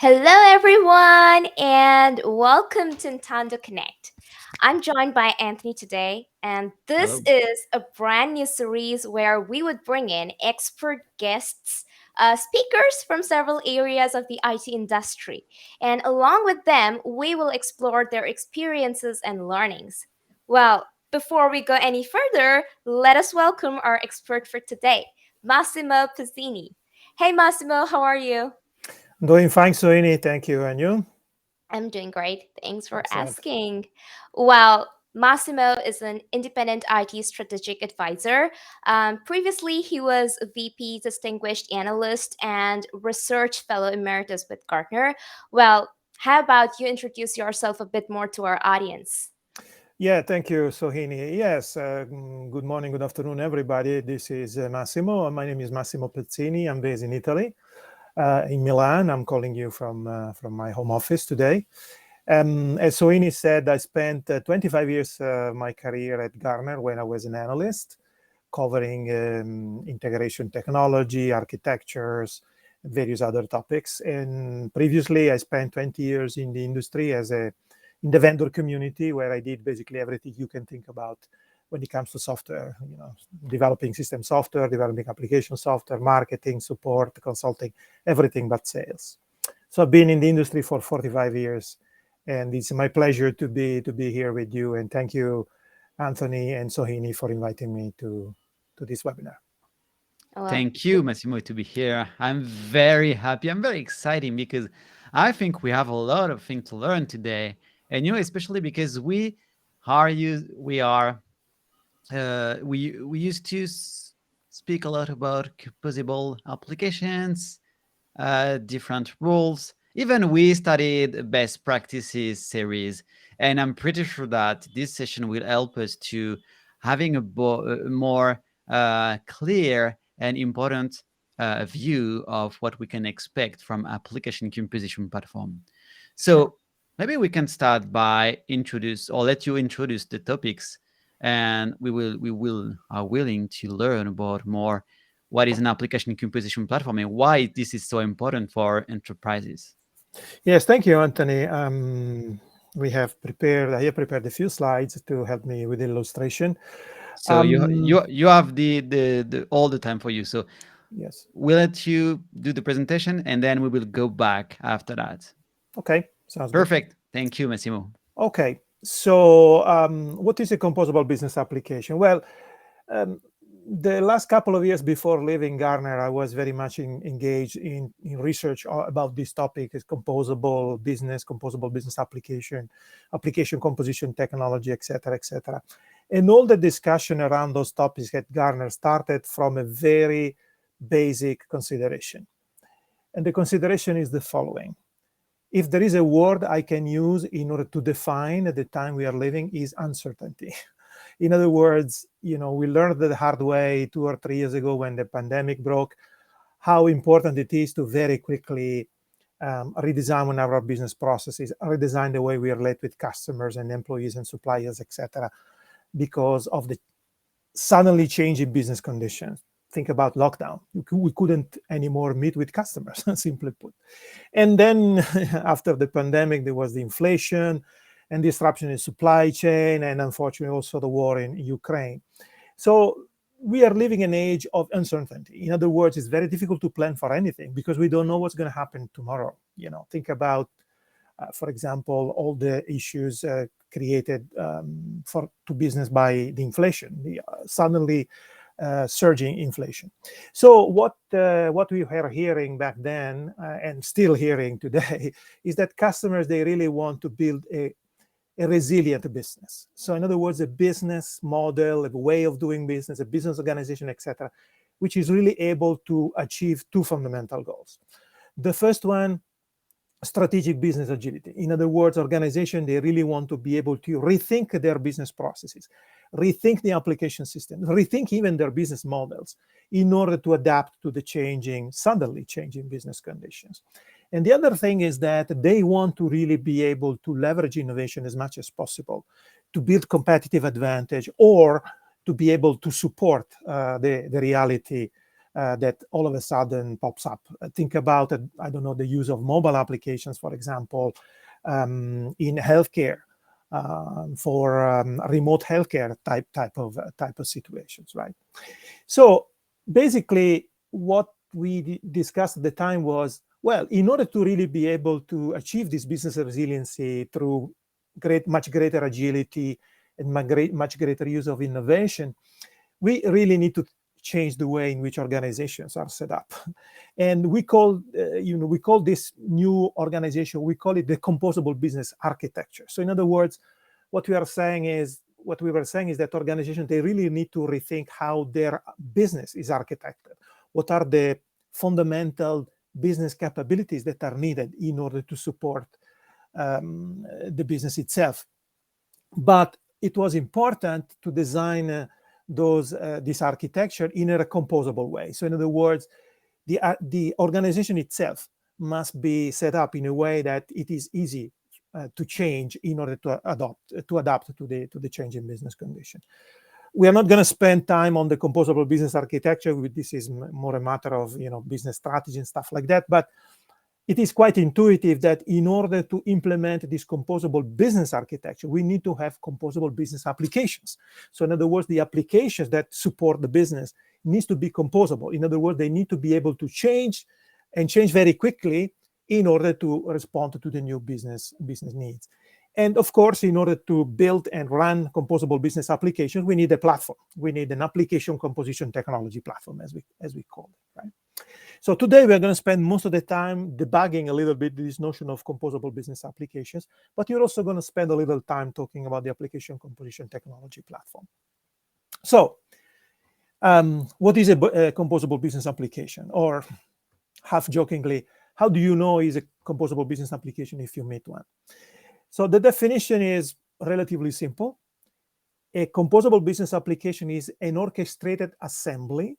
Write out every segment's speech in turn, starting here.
Hello, everyone, and welcome to Nintendo Connect. I'm joined by Anthony today, and this Hello. is a brand new series where we would bring in expert guests, speakers from several areas of the IT industry. And along with them, we will explore their experiences and learnings. Well, before we go any further, let us welcome our expert for today, Massimo Pezzini. Hey, Massimo, how are you? Doing fine, Soini. Thank you. And you? I'm doing great. Thanks for Excellent. asking. Well, Massimo is an independent IT strategic advisor. Previously, he was a VP Distinguished Analyst and Research Fellow Emeritus with Gartner. Well, how about you introduce yourself a bit more to our audience? Yeah, thank you, Sohini. Yes, good morning, good afternoon, everybody. This is Massimo. My name is Massimo Pezzini. I'm based in Italy, in Milan. I'm calling you from my home office today. As Sohini said, I spent 25 years of my career at Gartner when I was an analyst, covering integration technology, architectures, various other topics. And previously, I spent 20 years in the industry in the vendor community, where I did basically everything you can think about when it comes to software. Developing system software, developing application software, marketing, support, consulting, everything but sales. So I've been in the industry for 45 years, and it's my pleasure to be here with you. And thank you, Anthony and Sohini, for inviting me to this webinar. Well, Thank you, Massimo, to be here. I'm very happy. I'm very excited because I think we have a lot of things to learn today. And especially because we are we used to speak a lot about composable applications, different rules. Even we studied best practices series, and I'm pretty sure that this session will help us to having a more clear and important view of what we can expect from application composition platform. Sure. So maybe we can start by introduce or let you introduce the topics, and we will are willing to learn about more what is an application composition platform and why this is so important for enterprises. Yes, thank you, Anthony. I have prepared a few slides to help me with the illustration. So you Um, you you have the all the time for you. So yes. we'll let you do the presentation and then we will go back after that. Okay, sounds good. Perfect. Thank you, Massimo. Okay, so what is a composable business application? Well, um, the last couple of years before leaving Gartner, I was very much engaged in research about this topic: is composable business application, application composition technology, etc., etc. And all the discussion around those topics at Gartner started from a very basic consideration, and the consideration is the following: if there is a word I can use in order to define the time we are living, is uncertainty. In other words, we learned the hard way 2 or 3 years ago when the pandemic broke, how important it is to very quickly redesign our business processes, redesign the way we relate with customers and employees and suppliers, etc., because of the suddenly changing business conditions. Think about lockdown. We couldn't anymore meet with customers, simply put. And then after the pandemic, there was the inflation and disruption in supply chain, and unfortunately also the war in Ukraine. So we are living an age of uncertainty. In other words, it's very difficult to plan for anything because we don't know what's going to happen tomorrow. Think about, for example, all the issues created to business by the inflation, the suddenly surging inflation. So what we were hearing back then and still hearing today is that customers, they really want to build a resilient business. So in other words, a business model, a way of doing business, a business organization, etc., which is really able to achieve two fundamental goals. The first one, strategic business agility. In other words, organization, they really want to be able to rethink their business processes, rethink the application system, rethink even their business models in order to adapt to the suddenly changing business conditions. And the other thing is that they want to really be able to leverage innovation as much as possible to build competitive advantage or to be able to support the reality that all of a sudden pops up. Think about, I don't know, the use of mobile applications, for example, in healthcare, for remote healthcare type of situations, right? So basically, what we discussed at the time was, well, in order to really be able to achieve this business resiliency through much greater agility and much greater use of innovation, we really need to change the way in which organizations are set up. And we call this new organization, we call it the composable business architecture. So in other words, what we were saying is that organizations, they really need to rethink how their business is architected. What are the fundamental business capabilities that are needed in order to support the business itself? But it was important to design this architecture in a composable way. So in other words, the organization itself must be set up in a way that it is easy to change in order to adapt to the changing business condition. We are not going to spend time on the composable business architecture. This is more a matter of business strategy and stuff like that. But it is quite intuitive that in order to implement this composable business architecture, we need to have composable business applications. So in other words, the applications that support the business needs to be composable. In other words, they need to be able to change very quickly in order to respond to the new business needs. And of course, in order to build and run composable business applications, we need a platform. We need an application composition technology platform, as we call it, right? So today we're going to spend most of the time debugging a little bit this notion of composable business applications, but you're also going to spend a little time talking about the application composition technology platform. So what is a composable business application? Or half jokingly, how do you know is a composable business application if you meet one? So the definition is relatively simple. A composable business application is an orchestrated assembly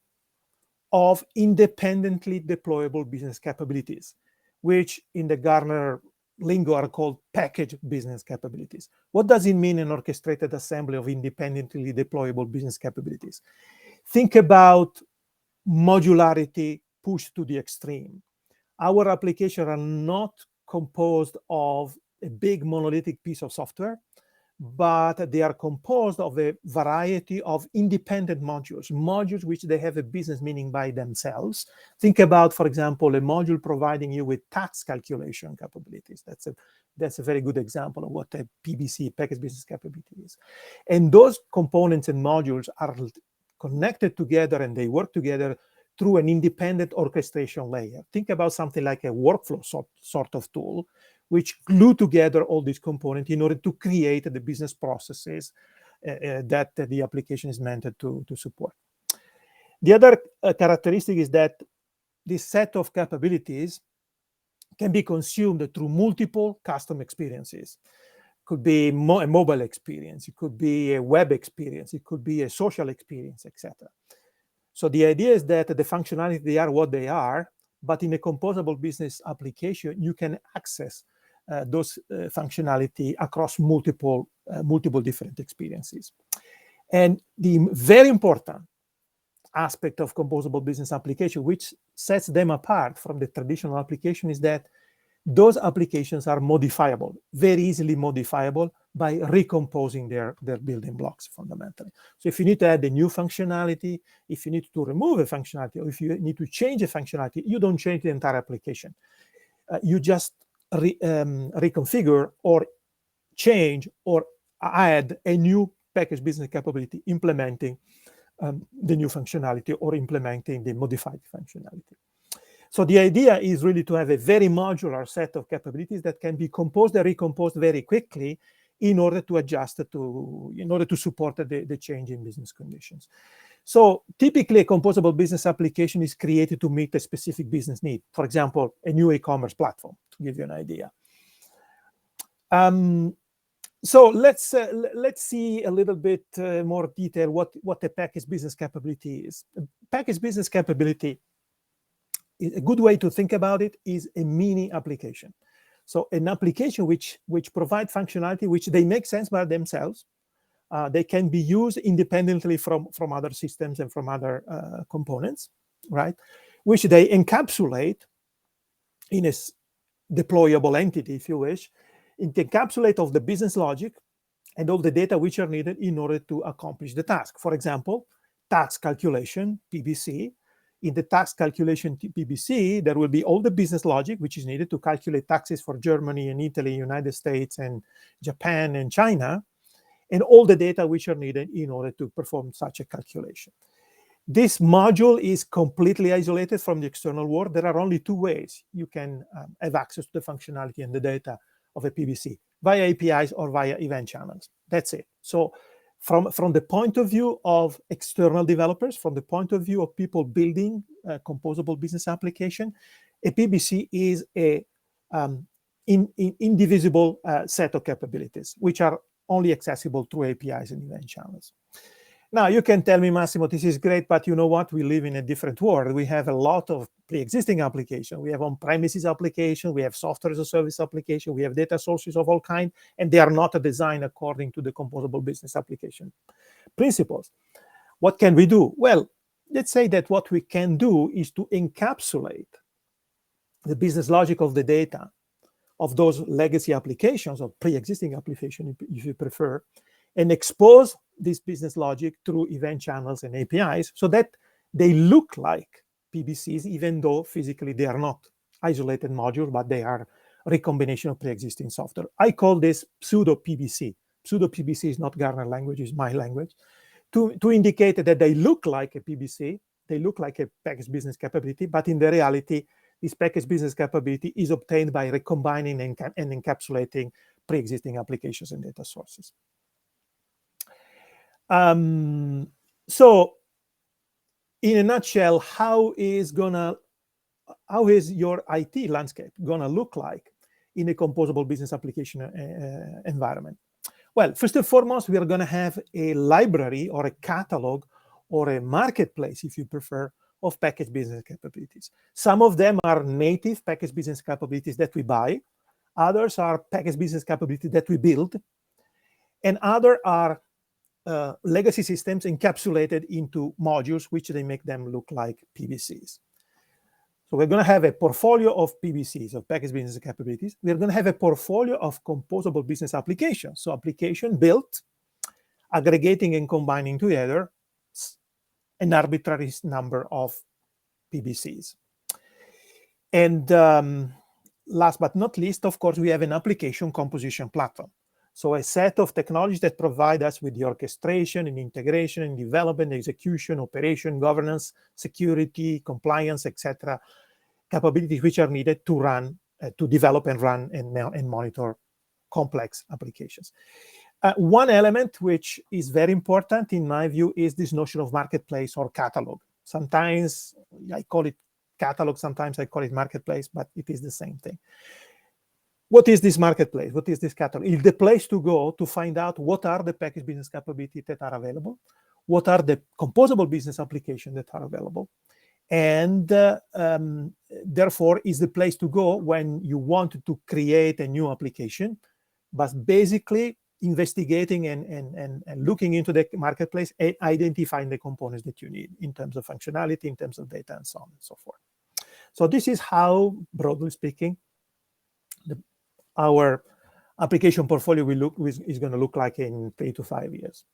of independently deployable business capabilities, which in the Gartner lingo are called packaged business capabilities. What does it mean, an orchestrated assembly of independently deployable business capabilities? Think about modularity pushed to the extreme. Our applications are not composed of a big monolithic piece of software, but they are composed of a variety of independent modules which they have a business meaning by themselves. Think about, for example, a module providing you with tax calculation capabilities. That's a very good example of what a PBC, package business capability, is. And those components and modules are connected together and they work together through an independent orchestration layer. Think about something like a workflow sort of tool, which glue together all these components in order to create the business processes that the application is meant to support. The other characteristic is that this set of capabilities can be consumed through multiple custom experiences. It could be a mobile experience, it could be a web experience, it could be a social experience, etc. So the idea is that the functionality, they are what they are, but in a composable business application, you can access those functionality across multiple different experiences. And the very important aspect of composable business application, which sets them apart from the traditional application, is that those applications are modifiable, very easily modifiable by recomposing their building blocks fundamentally. So if you need to add a new functionality, if you need to remove a functionality, or if you need to change a functionality, you don't change the entire application. You just reconfigure or change or add a new package business capability implementing the new functionality or implementing the modified functionality. So the idea is really to have a very modular set of capabilities that can be composed and recomposed very quickly in order to support the change in business conditions. So typically a composable business application is created to meet a specific business need. For example, a new e-commerce platform, to give you an idea. So let's see a little bit more detail what a package business capability is. A package business capability, a good way to think about it, is a mini application. So an application which provide functionality which they make sense by themselves. They can be used independently from other systems and from other components. right? Which they encapsulate in a deployable entity, if you wish. It encapsulate of the business logic and all the data which are needed in order to accomplish the task. For example, tax calculation, PBC. In the tax calculation PBC, there will be all the business logic which is needed to calculate taxes for Germany and Italy, United States and Japan and China, and all the data which are needed in order to perform such a calculation. This module is completely isolated from the external world. There are only two ways you can have access to the functionality and the data of a PBC, via APIs or via event channels. That's it. So from the point of view of external developers, from the point of view of people building a composable business application, a PBC is a indivisible set of capabilities, which are only accessible through APIs and event channels. Now, you can tell me, Massimo, this is great, but you know what? We live in a different world. We have a lot of pre-existing applications. We have on-premises applications. We have software as a service application. We have data sources of all kinds, and they are not designed according to the composable business application principles. What can we do? Well, let's say that what we can do is to encapsulate the business logic of the data of those legacy applications, or pre-existing applications, if you prefer, and expose this business logic through event channels and APIs so that they look like PBCs, even though physically they are not isolated modules, but they are a recombination of pre-existing software. I call this pseudo PBC. Pseudo PBC is not Gartner language, it's my language, to indicate that they look like a PBC, they look like a packaged business capability, but in the reality, this packaged business capability is obtained by recombining and encapsulating pre-existing applications and data sources. So in a nutshell, how is your IT landscape gonna look like in a composable business application environment? Well, first and foremost, we are gonna have a library or a catalog or a marketplace, if you prefer, of packaged business capabilities. Some of them are native packaged business capabilities that we buy. Others are packaged business capabilities that we build. And other are legacy systems encapsulated into modules, which they make them look like PBCs. So we're going to have a portfolio of PBCs, of packaged business capabilities. We're going to have a portfolio of composable business applications. So application built, aggregating and combining together an arbitrary number of PBCs. And last but not least, of course, we have an application composition platform. So a set of technologies that provide us with the orchestration and integration and development, execution, operation, governance, security, compliance, etc., capabilities which are needed to run, to develop and run and monitor complex applications. One element which is very important in my view is this notion of marketplace or catalog. Sometimes I call it catalog, sometimes I call it marketplace, but it is the same thing. What is this marketplace? What is this catalog? It's the place to go to find out what are the packaged business capabilities that are available, what are the composable business applications that are available, and therefore is the place to go when you want to create a new application, but basically investigating and looking into the marketplace and identifying the components that you need in terms of functionality, in terms of data, and so on and so forth. So this is how, broadly speaking, our application portfolio is going to look like in 3 to 5 years.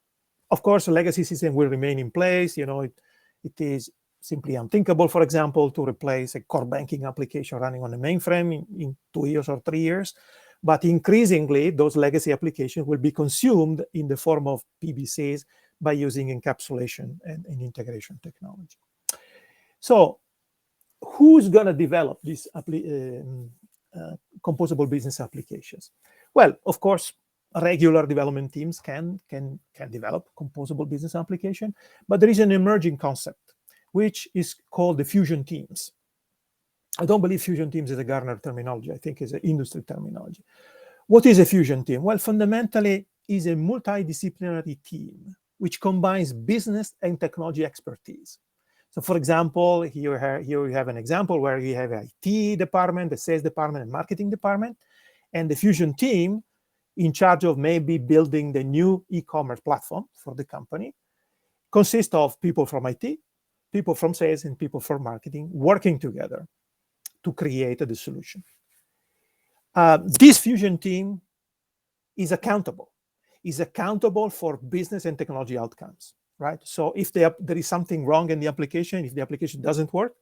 Of course, a legacy system will remain in place. You know, it is simply unthinkable, for example, to replace a core banking application running on a mainframe in 2 years or 3 years. But increasingly, those legacy applications will be consumed in the form of PBCs by using encapsulation and integration technology. So who's going to develop these composable business applications? Well, of course, regular development teams can develop composable business application, but there is an emerging concept, which is called the fusion teams. I don't believe fusion teams is a Gartner terminology. I think it's an industry terminology. What is a fusion team? Well, fundamentally, is a multidisciplinary team which combines business and technology expertise. So, for example, here we have an example where we have an IT department, the sales department, and marketing department, and the fusion team in charge of maybe building the new e-commerce platform for the company consists of people from IT, people from sales and people from marketing working together to create the solution. This fusion team is accountable for business and technology outcomes, right? So if there is something wrong in the application, if the application doesn't work,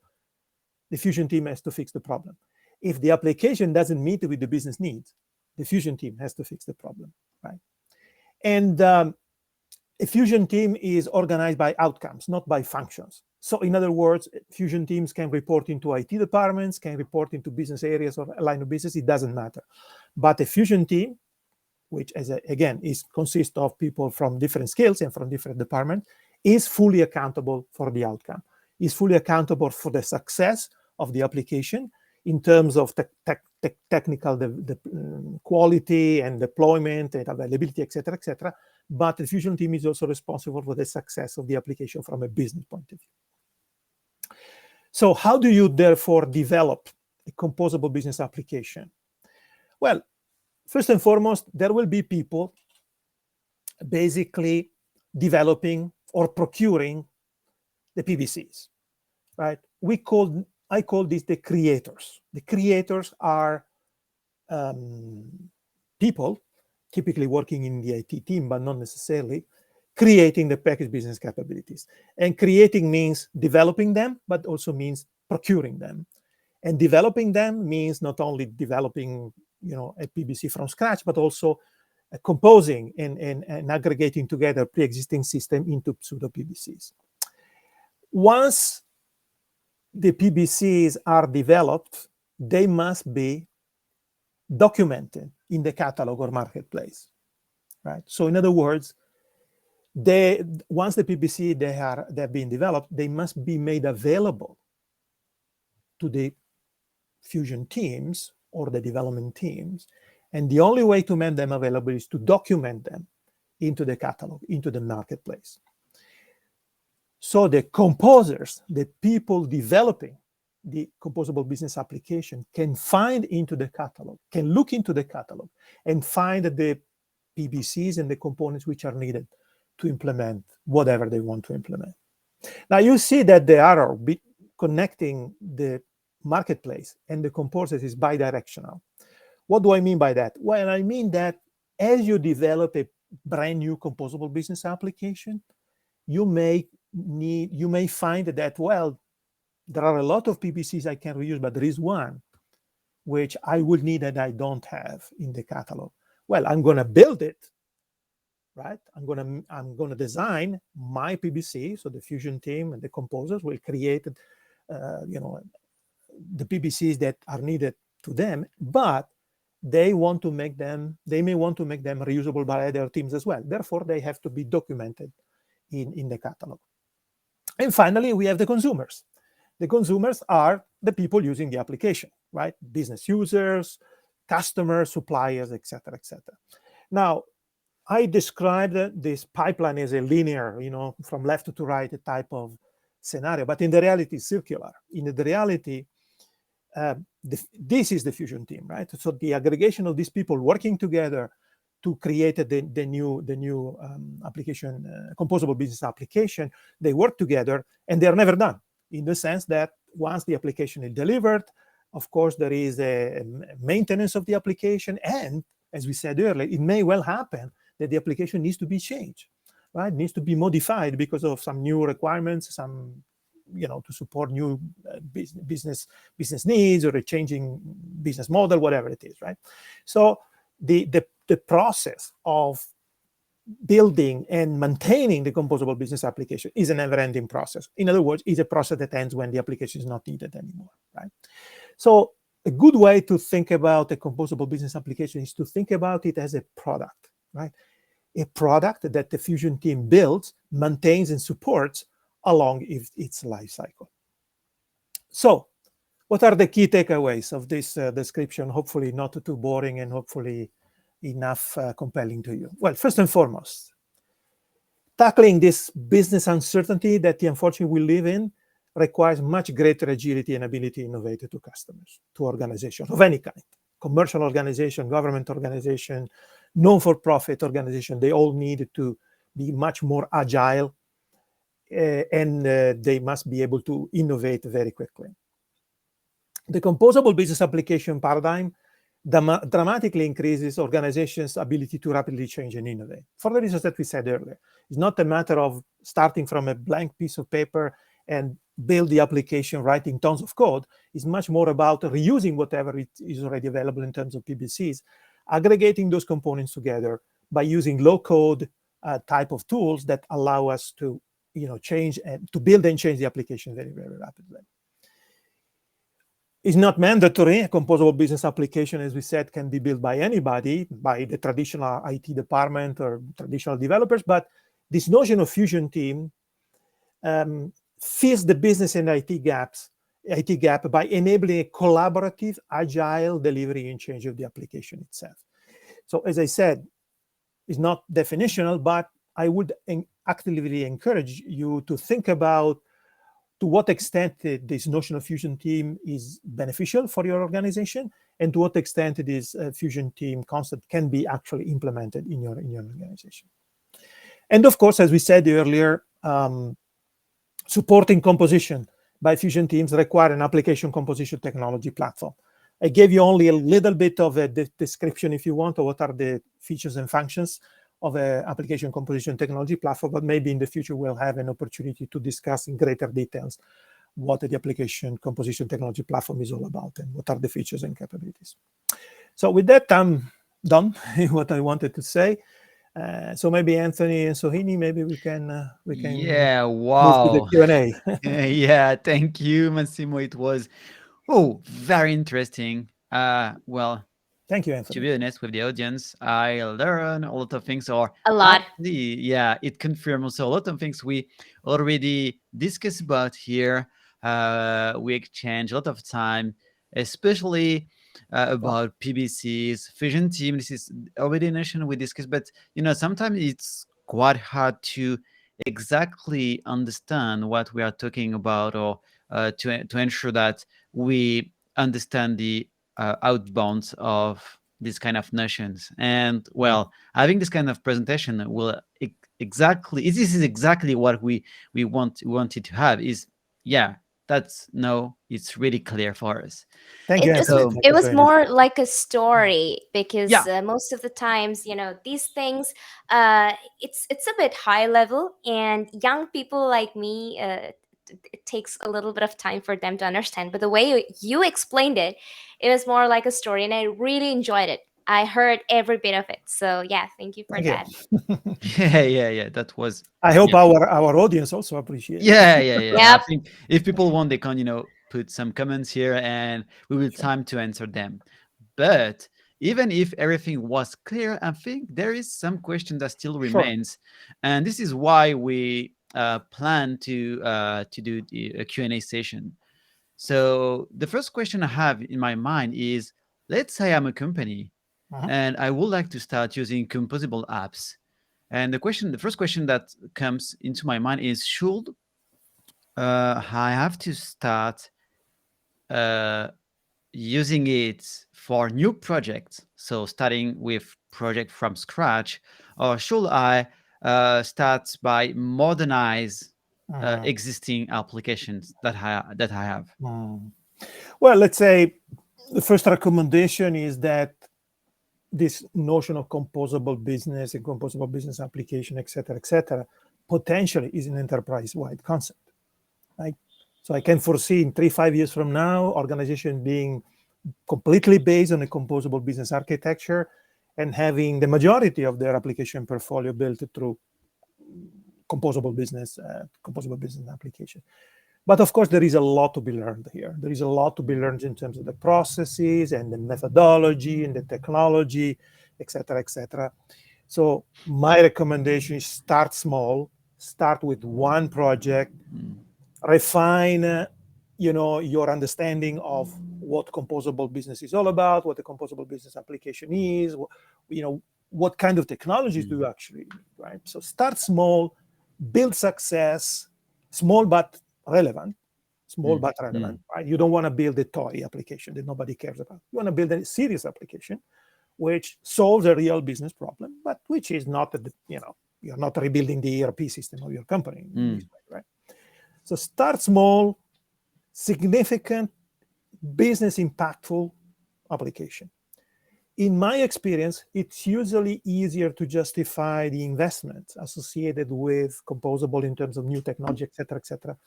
the fusion team has to fix the problem. If the application doesn't meet with the business needs, the fusion team has to fix the problem, right? And a fusion team is organized by outcomes, not by functions. So in other words, fusion teams can report into IT departments, can report into business areas or a line of business, it doesn't matter. But a fusion team, which again consists of people from different skills and from different departments, is fully accountable for the outcome, is fully accountable for the success of the application in terms of technical quality and deployment and availability, et cetera, but the fusion team is also responsible for the success of the application from a business point of view. So how do you therefore develop a composable business application? Well, first and foremost, there will be people basically developing or procuring the PBCs, right? I call this the creators. The creators are people typically working in the IT team, but not necessarily, creating the package business capabilities. And creating means developing them, but also means procuring them. And developing them means not only developing, a PBC from scratch, but also composing and aggregating together pre-existing system into pseudo PBCs. Once the PBCs are developed, they must be documented in the catalog or marketplace, right? So in other words, once the PBC they've been developed, they must be made available to the fusion teams or the development teams. And the only way to make them available is to document them into the catalog, into the marketplace. So the composers, the people developing the composable business application, can find into the catalog, can look into the catalog and find the PBCs and the components which are needed to implement whatever they want to implement. Now you see that the arrow connecting the marketplace and the composers is bidirectional. What do I mean by that? Well, I mean that as you develop a brand new composable business application, you may find that, well, there are a lot of PBCs I can reuse, but there is one which I will need that I don't have in the catalog. Well, I'm going to build it, right? I'm going to design my PBC. So the fusion team and the composers will create, the PBCs that are needed to them, but they may want to make them reusable by other teams as well. Therefore, they have to be documented in the catalog. And finally, we have the consumers. The consumers are the people using the application, right? Business users, customers, suppliers, et cetera, et cetera. Now, I described this pipeline as a linear, from left to right type of scenario, but in the reality, it's circular. In the reality, this is the fusion team, right? So the aggregation of these people working together to create the new application, composable business application, they work together and they're never done, in the sense that once the application is delivered, of course, there is a maintenance of the application. And as we said earlier, it may well happen that the application needs to be changed, right? It needs to be modified because of some new requirements, to support new business needs or a changing business model, whatever it is, right? So the process of building and maintaining the composable business application is a never-ending process. In other words, it's a process that ends when the application is not needed anymore, right? So a good way to think about a composable business application is to think about it as a product, right? A product that the fusion team builds, maintains, and supports along its life cycle. So what are the key takeaways of this description? Hopefully not too boring and hopefully enough compelling to you. Well, first and foremost, tackling this business uncertainty that unfortunately we live in requires much greater agility and ability to innovate to customers, to organizations of any kind, commercial organization, government organization, non-for-profit organization. They all need to be much more agile and they must be able to innovate very quickly. The composable business application paradigm dramatically increases organizations' ability to rapidly change and innovate. For the reasons that we said earlier, it's not a matter of starting from a blank piece of paper and build the application writing tons of code. It's much more about reusing whatever is already available in terms of PBCs, aggregating those components together by using low-code type of tools that allow us to, change and to build and change the application very, very rapidly. It's not mandatory. A composable business application, as we said, can be built by anybody, by the traditional IT department or traditional developers. But this notion of fusion team fills the business and IT gap by enabling a collaborative, agile delivery and change of the application itself. So, as I said, it's not definitional, but I would actively encourage you to think about to what extent this notion of fusion team is beneficial for your organization, and to what extent this fusion team concept can be actually implemented in your organization. And of course, as we said earlier, supporting composition by fusion teams require an application composition technology platform. I gave you only a little bit of a description, if you want, of what are the features and functions of an application composition technology platform, but maybe in the future we'll have an opportunity to discuss in greater details what the application composition technology platform is all about and what are the features and capabilities. So with that, I'm done what I wanted to say. So maybe Anthony and Sohini, maybe we can Yeah, move to the wow. Q&A. Yeah, thank you, Massimo. It was very interesting. Well, Thank you, to Anthony. be honest with the audience, I learned a lot of things, or A lot. actually, yeah, it confirms also a lot of things we already discussed about here. We exchange a lot of time, especially about PBCs, Fusion Team. This is already a notion we discussed, but sometimes it's quite hard to exactly understand what we are talking about, or to ensure that we understand the outbounds of these kind of notions. And well, having this kind of presentation will exactly, this is exactly what we wanted to have. Is that's it's really clear for us. Thank you, It was Anthony. So Thank it you was very much. more like a story because yeah, most of the times, these things, it's a bit high level, and young people like me, it takes a little bit of time for them to understand. But the way you explained it, it was more like a story, and I really enjoyed it. I heard every bit of it. So yeah, thank you for Thank you. that. yeah, that was I hope yeah. our audience also appreciate it. I Yep. think if people want, they can, put some comments here and we will Sure. time to answer them. But even if everything was clear, I think there is some question that still Sure. remains. And this is why we plan to do a Q&A session. So the first question I have in my mind is, let's say I'm a company and I would like to start using composable apps. And the first question that comes into my mind is, should I have to start uh, using it for new projects? So starting with project from scratch, or should I start by modernize existing applications that I have? Well, let's say the first recommendation is that this notion of composable business and composable business application, et cetera, potentially is an enterprise-wide concept, right? So I can foresee in 3-5 years from now, organization being completely based on a composable business architecture and having the majority of their application portfolio built through composable business application. But of course, there is a lot to be learned here. There is a lot to be learned in terms of the processes and the methodology and the technology, et cetera. So my recommendation is start small, start with one project, refine your understanding of what composable business is all about, what a composable business application is, what kind of technologies do you actually need, right? So start small, build success, small but relevant, right? You don't want to build a toy application that nobody cares about. You want to build a serious application which solves a real business problem, but which is not You're not rebuilding the ERP system of your company in this Mm. way, right? So start small, significant, business impactful application. In my experience, it's usually easier to justify the investment associated with composable in terms of new technology, et cetera,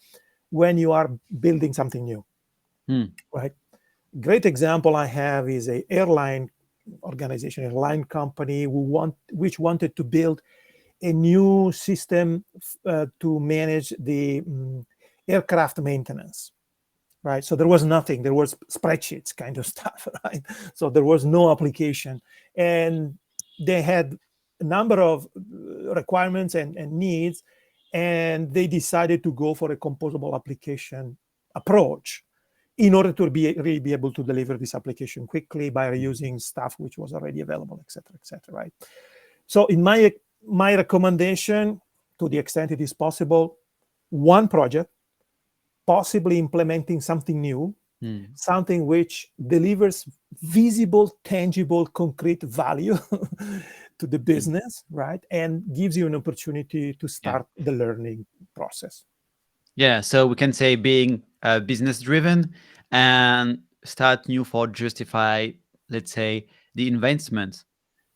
when you are building something new, Mm. right? Great example I have is a airline organization, airline company which wanted to build a new system to manage the aircraft maintenance, right? So there was nothing. There was spreadsheets kind of stuff, right? So there was no application, and they had a number of requirements and needs, and they decided to go for a composable application approach in order to really be able to deliver this application quickly by reusing stuff which was already available, et cetera, right? So in my recommendation, to the extent it is possible, one project, possibly implementing something new, Mm. something which delivers visible, tangible, concrete value to the Mm. business, right? And gives you an opportunity to Yeah. start the learning process. Yeah. So we can say being business driven and start new for justify, let's say, the investment.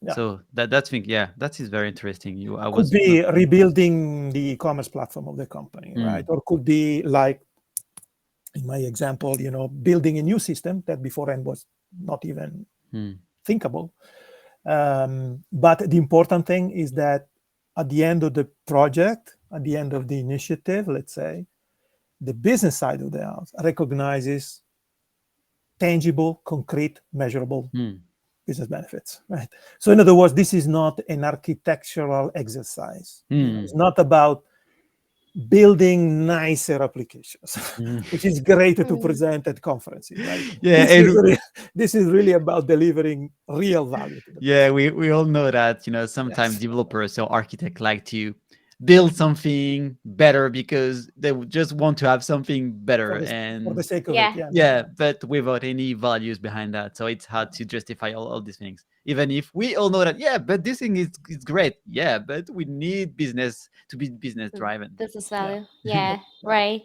Yeah. So that's thing. Yeah, that is very interesting. You, I Could was. be rebuilding the e-commerce platform of the company, right? Mm. Or could be like in my example, building a new system that beforehand was not even Mm. thinkable. But the important thing is that at the end of the project, at the end of the initiative, let's say, the business side of the house recognizes tangible, concrete, measurable Mm. business benefits, right? So in other words, this is not an architectural exercise. Mm. It's not about building nicer applications, Mm. which is great to Mm. present at conferences, right? Yeah, This is and really, this is really about delivering real value to the yeah, business. we all know that, sometimes Yes, developers or architects like to build something better because they would just want to have something for better. the for the And sake of it, Yeah. yeah, no, yeah, yeah, but without any values behind that. So it's yeah, hard to justify all these things. Even if we all know that, yeah, but this thing is great. Yeah, but we need business to be business driven. Business yeah. value. Yeah, That's right. right.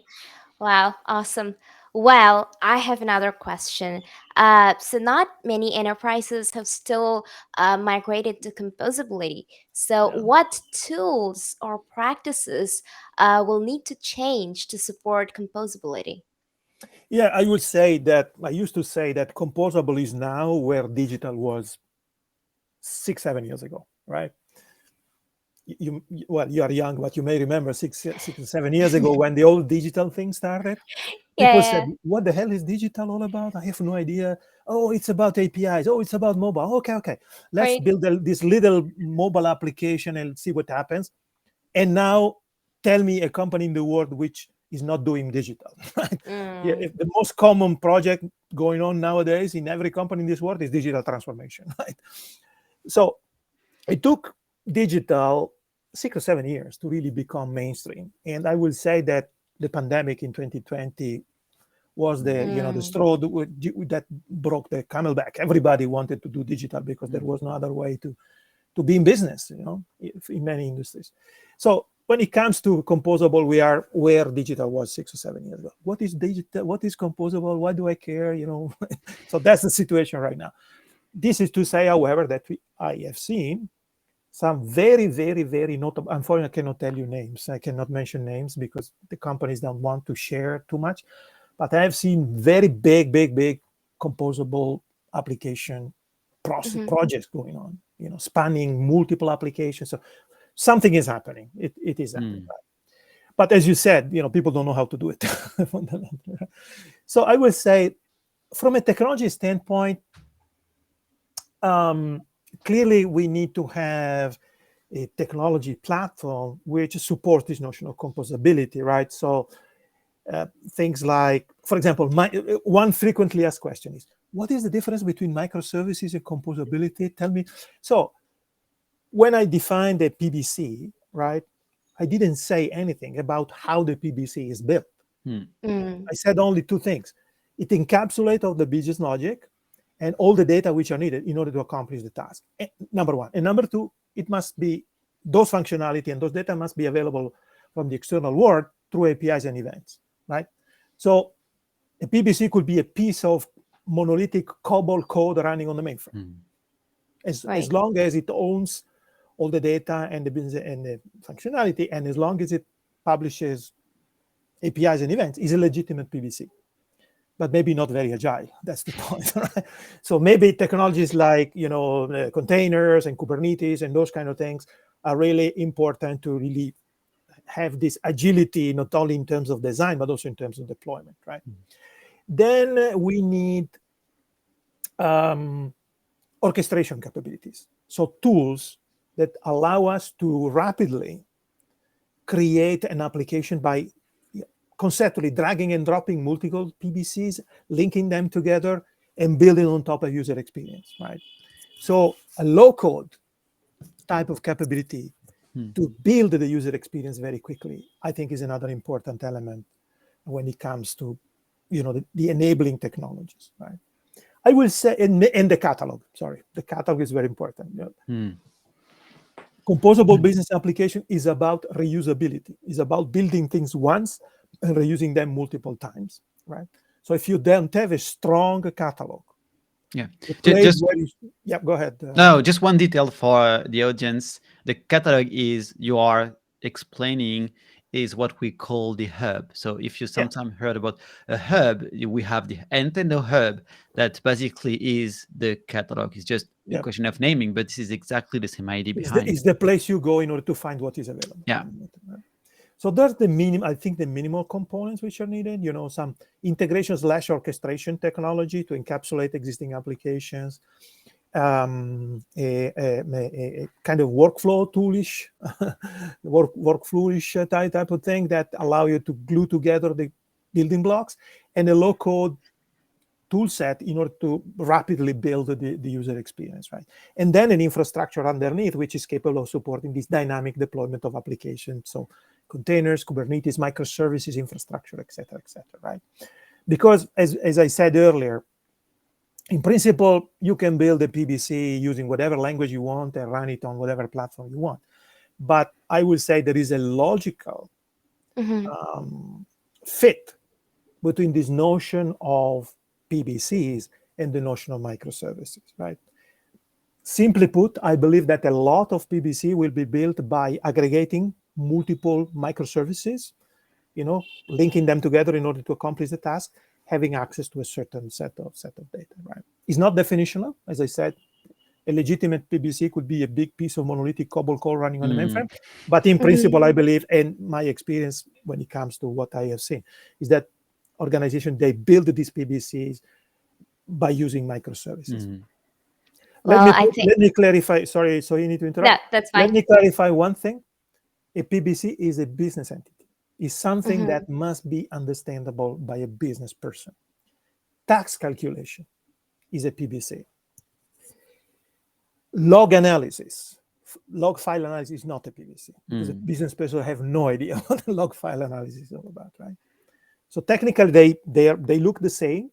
Wow, awesome. Well, I have another question. So not many enterprises have still migrated to composability. So Yeah, what tools or practices will need to change to support composability? yeah. I would say that I used to say that composable is now where digital was 6, 7 years ago, right? Well, you are young, but you may remember 6, 7 years ago when the old digital thing started. People said, Yeah, "What the hell is digital all about? I have no idea." Oh, it's about APIs. Oh, it's about mobile. Okay, okay. Let's right. build this little mobile application and see what happens. And now, tell me a company in the world which is not doing digital. Right? Yeah, Mm, if the most common project going on nowadays in every company in this world is digital transformation. Right? So it took digital 6 or 7 years to really become mainstream. And I will say that the pandemic in 2020 was the mm, straw that broke the camel back. Everybody wanted to do digital because there Mm. was no other way to be in business, in many industries. So when it comes to composable, we are where digital was 6 or 7 years ago. What is digital? What is composable? Why do I care? So that's the situation right now. This is to say, however, that I have seen some very, very, very notable. Unfortunately, I cannot tell you names. I cannot mention names because the companies don't want to share too much. But I have seen very big, big, big composable application mhm, projects going on. Spanning multiple applications. So something is happening. It is happening. Mm. But as you said, people don't know how to do it. So I will say, from a technology standpoint, um, clearly we need to have a technology platform which supports this notion of composability, right? So things like, for example, one frequently asked question is, what is the difference between microservices and composability? Tell me. So when I defined the PBC, right, I didn't say anything about how the PBC is built. Mm. mm, I said only two things. It encapsulates all the business logic and all the data which are needed in order to accomplish the task. Number one. And number two, it must be those functionality and those data must be available from the external world through APIs and events, right? So a PBC could be a piece of monolithic COBOL code running on the mainframe, as long as it owns all the data and the business and the functionality, and as long as it publishes APIs and events, is a legitimate PBC. But maybe not very agile. That's the point, right? So maybe technologies like containers and Kubernetes and those kind of things are really important to really have this agility, not only in terms of design but also in terms of deployment, right? Then we need orchestration capabilities, so tools that allow us to rapidly create an application by conceptually dragging and dropping multiple PBCs, linking them together, and building on top of user experience, right? So a low-code type of capability to build the user experience very quickly, I think, is another important element when it comes to, the enabling technologies, right? I will say, in the catalog, the catalog is very important. Composable business application is about reusability. It's about building things once and reusing them multiple times, right? So if you don't have a strong catalog, go ahead. No, just one detail for the audience. The catalog is, you are explaining, is what we call the hub. So if you sometimes heard about a hub, we have the Nintendo hub that basically is the catalog. It's just a question of naming, but this is exactly the same idea behind. It's the place you go in order to find what is available. Yeah. So there's the minimum, I think, the minimal components which are needed, some integration/orchestration technology to encapsulate existing applications, a kind of workflow toolish, workflowish type of thing that allow you to glue together the building blocks, and a low-code tool set in order to rapidly build the user experience, right? And then an infrastructure underneath which is capable of supporting this dynamic deployment of applications, so containers, Kubernetes, microservices, infrastructure, et cetera, right? Because as I said earlier, in principle, you can build a PBC using whatever language you want and run it on whatever platform you want. But I will say there is a logical fit between this notion of PBCs and the notion of microservices, right? Simply put, I believe that a lot of PBC will be built by aggregating multiple microservices, linking them together in order to accomplish the task, having access to a certain set of data, right? It's not definitional. As I said, a legitimate PBC could be a big piece of monolithic COBOL code running on the mainframe. But in principle, I believe, and my experience when it comes to what I have seen, is that organizations, they build these PBCs by using microservices. Let me clarify. Sorry, so you need to interrupt. No, that's fine. Let me clarify one thing. A PBC is a business entity. It's something that must be understandable by a business person. Tax calculation is a PBC. Log analysis, log file analysis is not a PBC, because a business person have no idea what the log file analysis is all about, right? So technically, they look the same,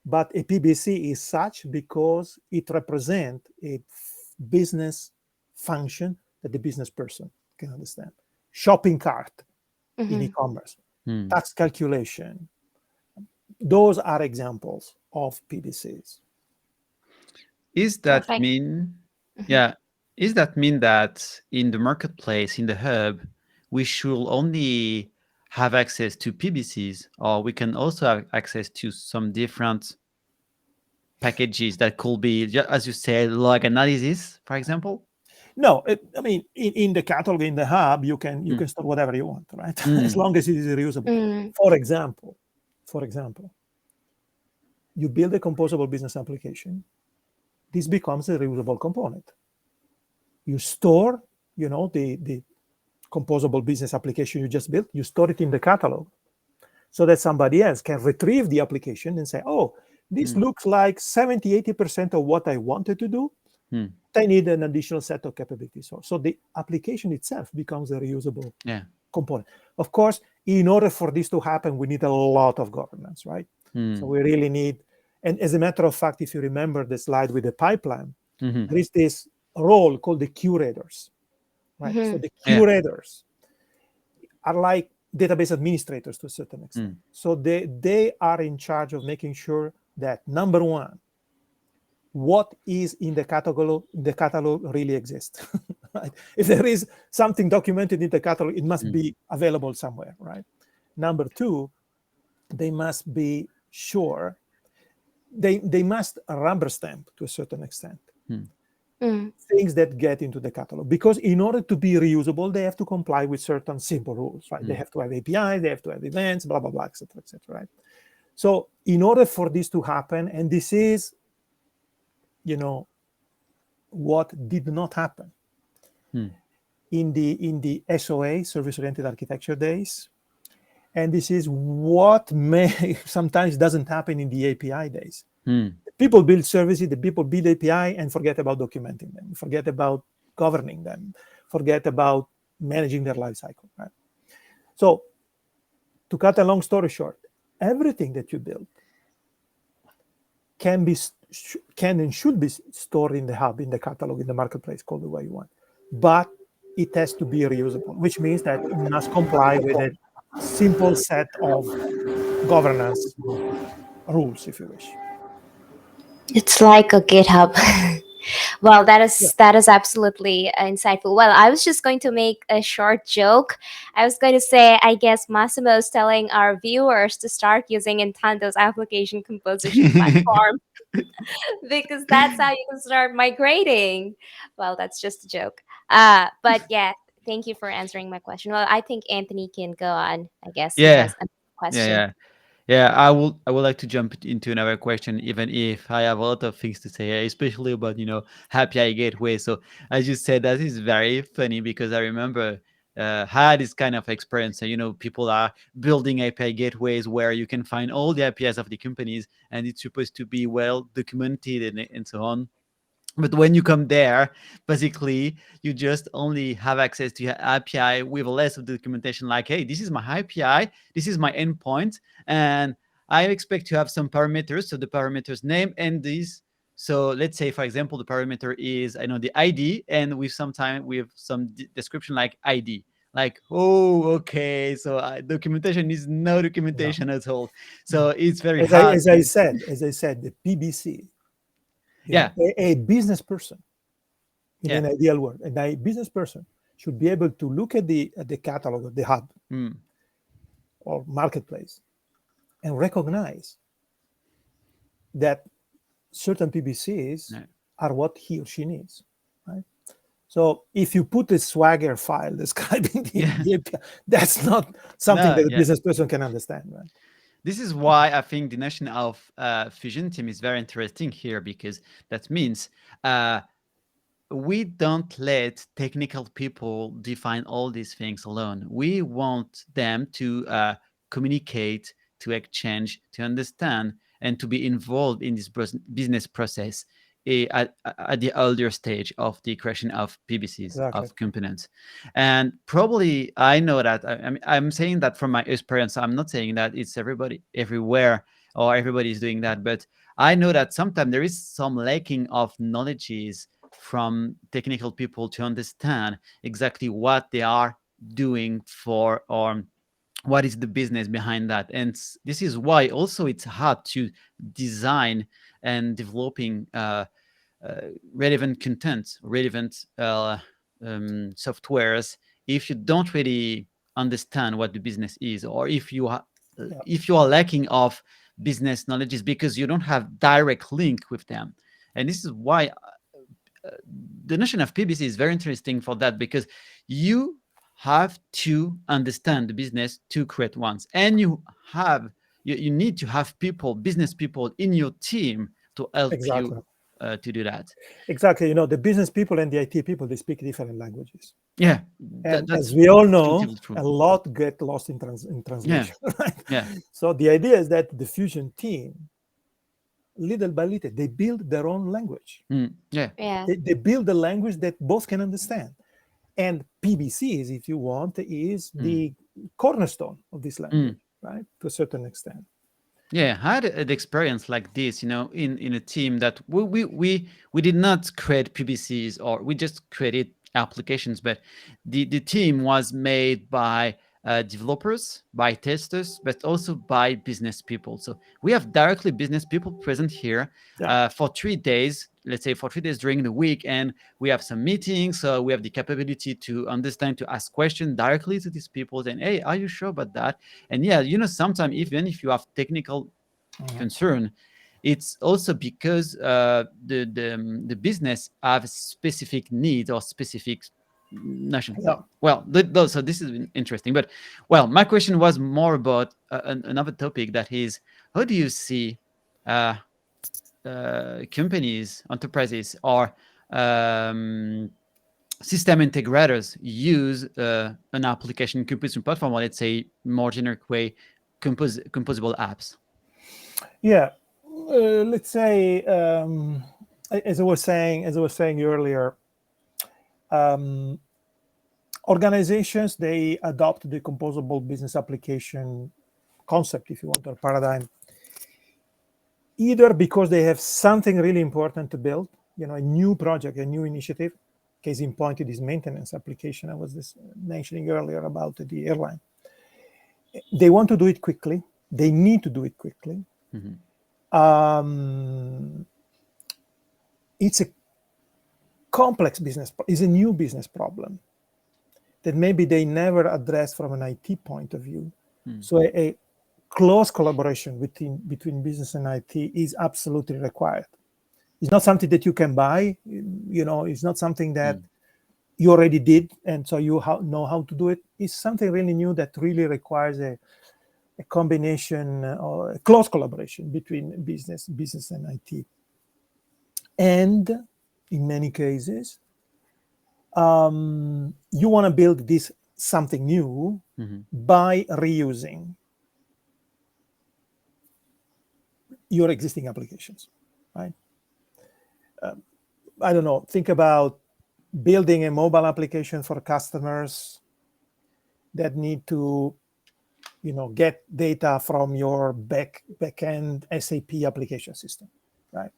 but a PBC is such because it represents a business function that the business person can understand. Shopping cart in e-commerce, tax calculation. Those are examples of PBCs. Is that mean? Is that mean that in the marketplace, in the hub, we should only have access to PBCs, or we can also have access to some different packages that could be, as you said, log analysis, for example? No, I mean, in the catalog, in the hub, you can store whatever you want, right? As long as it is reusable. For example, you build a composable business application. This becomes a reusable component. You store, the composable business application you just built. You store it in the catalog, so that somebody else can retrieve the application and say, "Oh, this looks like 70-80% of what I wanted to do. I need an additional set of capabilities." So the application itself becomes a reusable component. Of course, in order for this to happen, we need a lot of governance, right? So we really need, and as a matter of fact, if you remember the slide with the pipeline, there is this role called the curators, right? So Mhm. the Yeah. curators are like database administrators to a certain extent. Mm. So they are in charge of making sure that, number one, what is in the catalog really exists. Right? If there is something documented in the catalog, it must Mm. be available somewhere, right? Number two, they must be sure, they must rubber stamp to a certain extent Mm. Mm. things that get into the catalog, because in order to be reusable they have to comply with certain simple rules, right? They Mm. have to have APIs, they have to have events, blah blah blah, etc., right? So in order for this to happen, and this is, you know, what did not happen Mm. in the SOA, service oriented architecture days, and this is what may sometimes doesn't happen in the API days. Mm. People build services, the people build API and forget about documenting them, forget about governing them, forget about managing their life cycle, right? So to cut a long story short, everything that you build can and should be stored in the hub, in the catalog, in the marketplace, call it the way you want. But it has to be reusable, which means that it must comply with a simple set of governance rules, if you wish. It's like a GitHub. Well, that Yeah. is that is absolutely insightful. Well, I was just going to make a short joke. I was going to say, I guess Massimo is telling our viewers to start using Nintendo's application composition platform because that's how you can start migrating. Well, that's just a joke. But yeah, thank you for answering my question. Well, I think Anthony can go on. I guess he Yeah. has a Yeah. question. Yeah. Yeah, I would like to jump into another question, even if I have a lot of things to say, especially about API gateway. So as you said, that is very funny because I remember had this kind of experience. People are building API gateways where you can find all the APIs of the companies, and it's supposed to be well documented and so on. But when you come there, basically, you just only have access to your API with less of the documentation. Like, hey, this is my API, this is my endpoint, and I expect to have some parameters. So the parameters name and this. So let's say, for example, the parameter is the ID, and with some description like ID. Like, oh, okay. So documentation is no No. documentation at all. So it's very As I hard as I to. said, as I said, the PBC, Yeah, a business person in yeah. an ideal world, and a business person should be able to look at the catalog of the hub Mm, or marketplace and recognize that certain PBCs yeah. are what he or she needs, right? So if you put a Swagger file describing Yeah. the API, that's not something No, that a yeah. business person can understand, right? This is why I think the notion of fusion team is very interesting here because that means uh, we don't let technical people define all these things alone. We want them to communicate, to exchange, to understand, and to be involved in this business process at the earlier stage of the creation of PBCs, Exactly. of components. And probably I know that I'm saying that from my experience. I'm not saying that it's everybody everywhere or everybody is doing that, but I know that sometimes there is some lacking of knowledges from technical people to understand exactly what they are doing for or what is the business behind that. And this is why also it's hard to design and developing relevant content, relevant softwares if you don't really understand what the business is, or Yeah, if you are lacking of business knowledge, because you don't have direct link with them. And this is why the notion of PBC is very interesting for that, because you have to understand the business to create ones, and you need to have people, business people in your team to help you exactly. to do that. Exactly. The business people and the IT people, they speak different languages. Yeah, And that's as we all know, definitively true. a lot get lost in Yeah, translation, right? yeah, So the idea is that the Fusion team, little by little, they build their own language. yeah, Yeah. They build a language that both can understand. And PBCs, if you want, is mm, the cornerstone of this mm. language, right? To a certain extent. Yeah, I had an experience like this, in a team that we did not create PBCs, or we just created applications, but the team was made by developers, by testers, but also by business people. So we have directly business people present here Yeah. for 3 days, let's say for 3 days during the week, and we have some meetings. So we have the capability to understand, to ask questions directly to these people. And hey, are you sure about that? And yeah, sometimes even if you have technical concern, it's also because the business have specific needs or specific nation. Yeah. Well, so this is interesting. But well, my question was more about another topic, that is, how do you see uh, companies, enterprises, or um, system integrators use an application composition platform, or let's say more generic way, composable apps? Yeah. Let's say, as I was saying earlier, um, organizations, they adopt the composable business application concept, if you want, or paradigm, either because they have something really important to build, a new project, a new initiative. Case in point, it is maintenance application I was mentioning earlier about the airline. They want to do it quickly. They need to do it quickly. It's a complex business, it's a new business problem that maybe they never addressed from an IT point of view. So a close collaboration between business and IT is absolutely required. It's not something that you can buy, it's not something that you already did, and so you know how to do it. It's something really new that really requires a combination or a close collaboration between business and IT. And in many cases, you want to build this something new by reusing your existing applications, right? I don't know, think about building a mobile application for customers that need to, get data from your back-end SAP application system, right?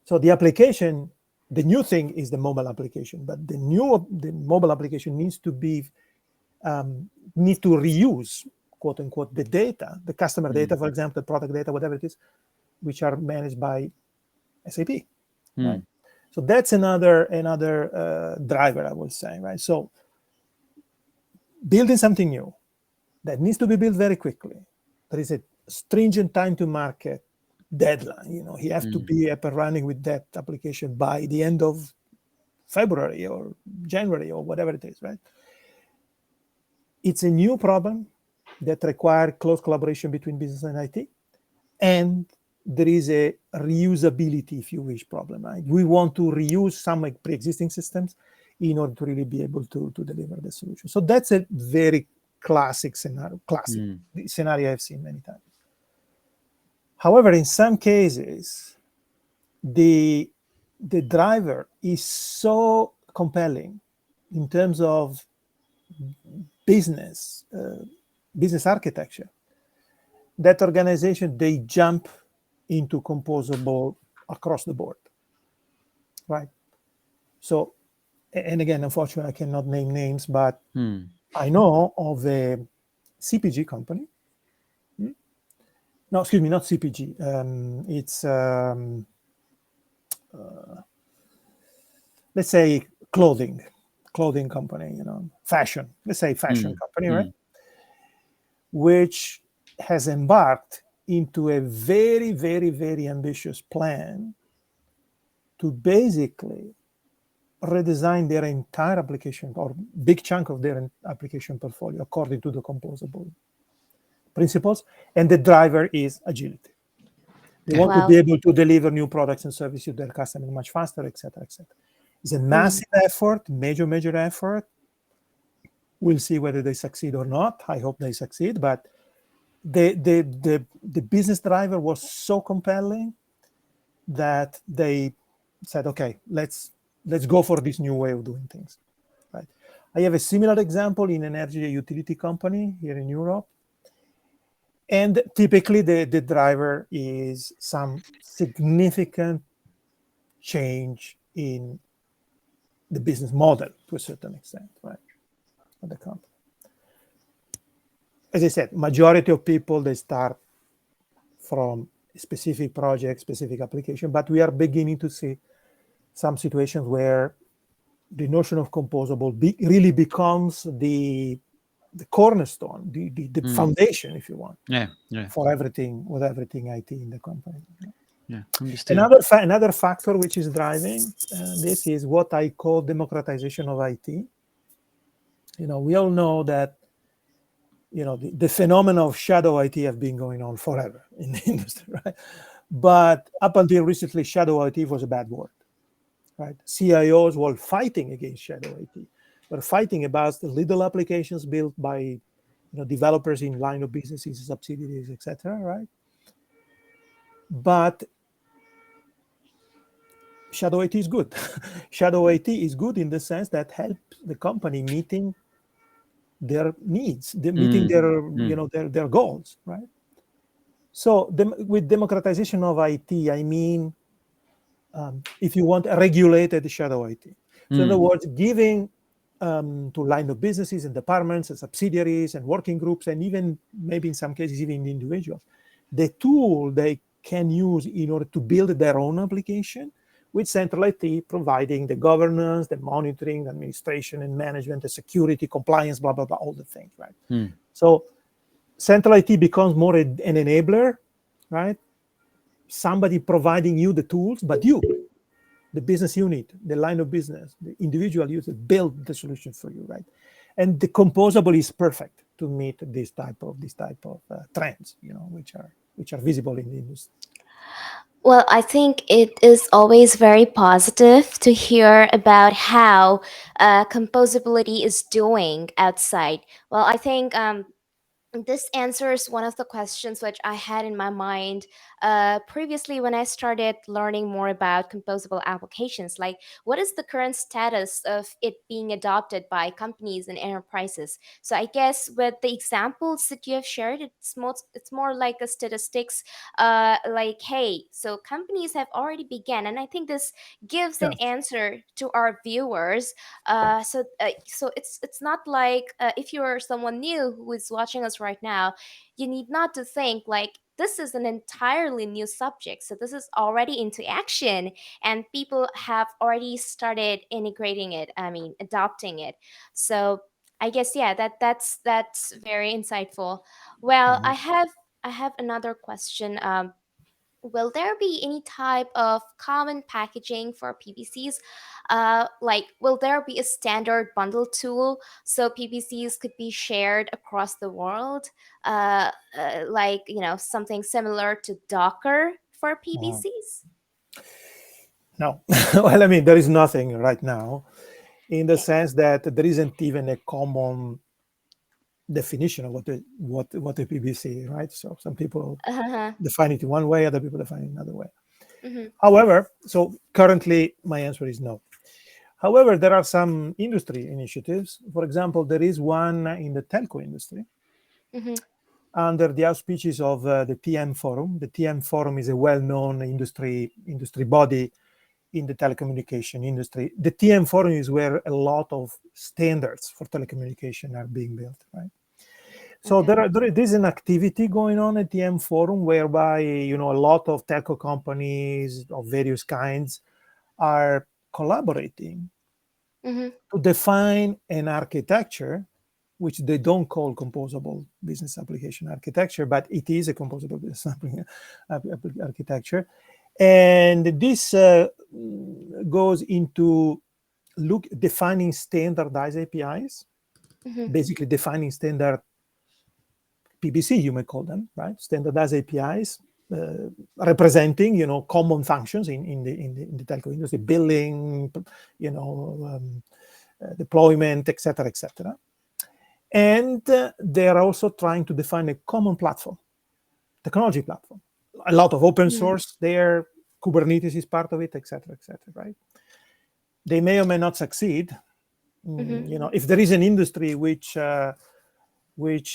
So the application, the new thing is the mobile application, but the mobile application needs to reuse, quote unquote, the data, the customer data, for example, the product data, whatever it is, which are managed by SAP, right? So that's another driver, I would say, right? So building something new that needs to be built very quickly. There is a stringent time to market deadline. You have to be up and running with that application by the end of February or January or whatever it is, right? It's a new problem that requires close collaboration between business and IT. And there is a reusability, if you wish, problem, right? We want to reuse some pre-existing systems in order to really be able to deliver the solution. So that's a very classic scenario I've seen many times. However, in some cases, the driver is so compelling in terms of business architecture that organization, they jump into composable across the board, right? So, and again, unfortunately, I cannot name names, but I know of a CPG company. No, excuse me, not CPG. It's let's say clothing company, fashion. Let's say fashion company, right? Which has embarked into a very, very, very ambitious plan to basically redesign their entire application or big chunk of their application portfolio according to the composable principles. And the driver is agility. They want to be able to deliver new products and services to their customers much faster, et cetera, et cetera. It's a massive effort, major effort. We'll see whether they succeed or not. I hope they succeed, but the business driver was so compelling that they said, okay, let's go for this new way of doing things, right? I have a similar example in an energy utility company here in Europe. And typically the driver is some significant change in the business model to a certain extent, right, of the company. As I said, majority of people, they start from a specific project, specific application, but we are beginning to see some situations where the notion of composable really becomes the cornerstone, the foundation, if you want, for everything, with everything IT in the company. Yeah, understood. Another factor which is driving this is what I call democratization of IT. We all know that the phenomenon of shadow IT have been going on forever in the industry, right? But up until recently, shadow IT was a bad word, right? CIOs were fighting against shadow IT. Were fighting about the little applications built by developers in line of businesses, subsidiaries, etc., right? But shadow IT is good. Shadow IT is good in the sense that helps the company meeting their needs, meeting their goals, right? So with democratization of IT, I mean, if you want, a regulated shadow IT. So in other words, giving to line of businesses and departments and subsidiaries and working groups, and even maybe in some cases even individuals, the tool they can use in order to build their own application, with central IT providing the governance, the monitoring, administration and management, the security, compliance, blah, blah, blah, all the things, right? So central IT becomes more an enabler, right? Somebody providing you the tools, but you, the business unit, the line of business, the individual user, build the solution for you, right? And the composable is perfect to meet this type of trends, which are visible in the industry. Well, I think it is always very positive to hear about how composability is doing outside. Well, I think this answers one of the questions which I had in my mind previously when I started learning more about composable applications. Like, what is the current status of it being adopted by companies and enterprises? So, I guess with the examples that you have shared, it's more like a statistics. Like, hey, so companies have already begun, and I think this gives an Yes. answer to our viewers. So it's not like if you're someone new who is watching us right now, you need not to think like this is an entirely new subject. So this is already into action, and people have already started integrating it. I mean, adopting it. So I guess yeah, that's very insightful. Well, I have another question. Will there be any type of common packaging for PBCs? Like, will there be a standard bundle tool so PBCs could be shared across the world? Like, something similar to Docker for PBCs? No. Well, I mean, there is nothing right now, in the Okay. sense that there isn't even a common definition of what a PBC, right? So some people Uh-huh. define it in one way, other people define it another way. Mm-hmm. However, so currently my answer is no. However, there are some industry initiatives. For example, there is one in the telco industry Mm-hmm. under the auspices of the TM Forum. The TM Forum is a well-known industry body in the telecommunication industry. The TM Forum is where a lot of standards for telecommunication are being built, right? So Okay. there is an activity going on at the M Forum whereby a lot of telco companies of various kinds are collaborating Mm-hmm. to define an architecture which they don't call composable business application architecture, but it is a composable business architecture. And this goes into defining standardized APIs, Mm-hmm. basically defining standard PBC, you may call them, right? Standardized APIs representing, common functions in the telco industry, billing, deployment, etc., etc. And they are also trying to define a common platform, technology platform. A lot of open source there, Kubernetes is part of it, etc., etc. Right? They may or may not succeed. Mm-hmm. If there is an industry which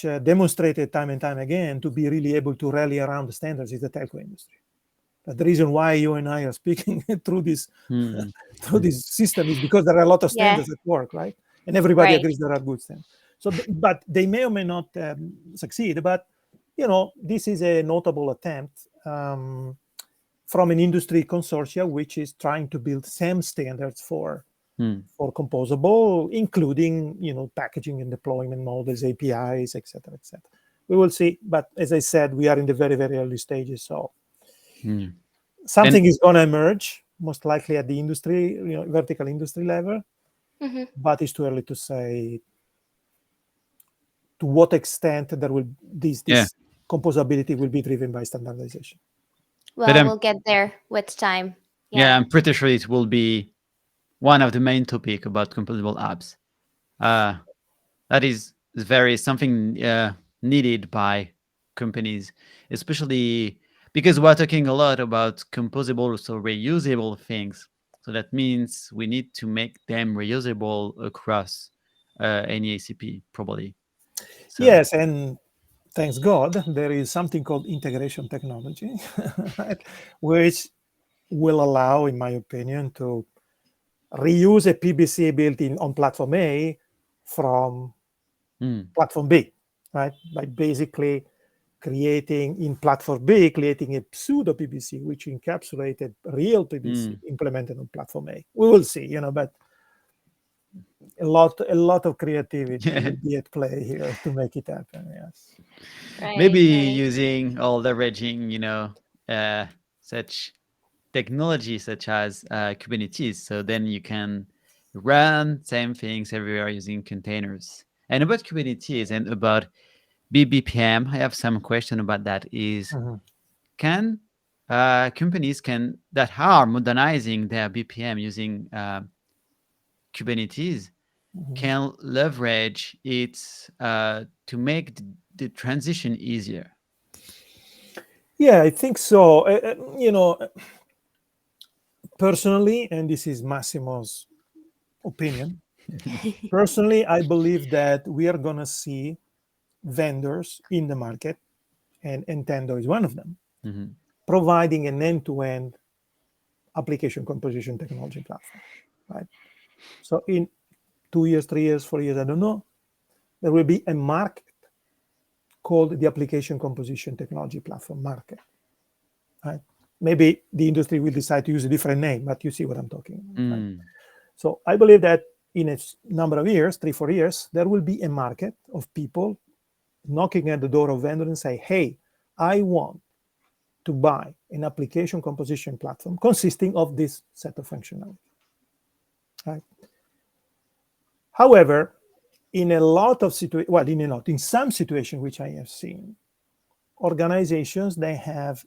demonstrated time and time again to be really able to rally around the standards, is the telco industry. But the reason why you and I are speaking through this Mm. through this system is because there are a lot of Yeah. standards at work, right? And everybody Right. agrees there are good standards. So, but they may or may not succeed. But this is a notable attempt from an industry consortia which is trying to build same standards Mm. for composable, including packaging and deployment models, APIs, etc., etc. We will see, but as I said, we are in the very, very early stages, so Mm. And something is going to emerge, most likely at the industry, vertical industry level, Hmm. but it's too early to say to what extent there will this yeah, this composability will be driven by standardization. but Well, we'll get there with time. yeah, Yeah. I'm pretty sure it will be one of the main topic about composable apps. Uh, that is very something needed by companies, especially because we're talking a lot about composable, so reusable things. So that means we need to make them reusable across any ACP, probably. So, Yes, and thanks God, there is something called integration technology, right, which will allow, in my opinion, to reuse a PBC built in on platform A from mm, platform B, right? By basically creating a pseudo PBC which encapsulated real PBC mm. implemented on platform A. We will see, but a lot of creativity will be at play here to make it happen. Yes. Maybe Right. Right. using or leveraging, uh, such technology such as Kubernetes. So then you can run same things everywhere using containers. And about Kubernetes and about BBPM, I have some question about that. Is Mhm, can companies can that are modernizing their BPM using Kubernetes mhm. can leverage it to make the transition easier? Yeah, I think so. Personally, and this is Massimo's opinion. Personally, I believe that we are going to see vendors in the market, and Nintendo is one of them, Mhm. providing an end-to-end application composition technology platform. Right. So in 2 years, 3 years, 4 years, I don't know, there will be a market called the application composition technology platform market. Right. Maybe the industry will decide to use a different name, but you see what I'm talking about. Right? Mm. So I believe that in a number of years, 3, 4 years, there will be a market of people knocking at the door of vendors and say, hey, I want to buy an application composition platform consisting of this set of functionality. Right? However, in a lot of situations, well, in some situations which I have seen, organizations, they have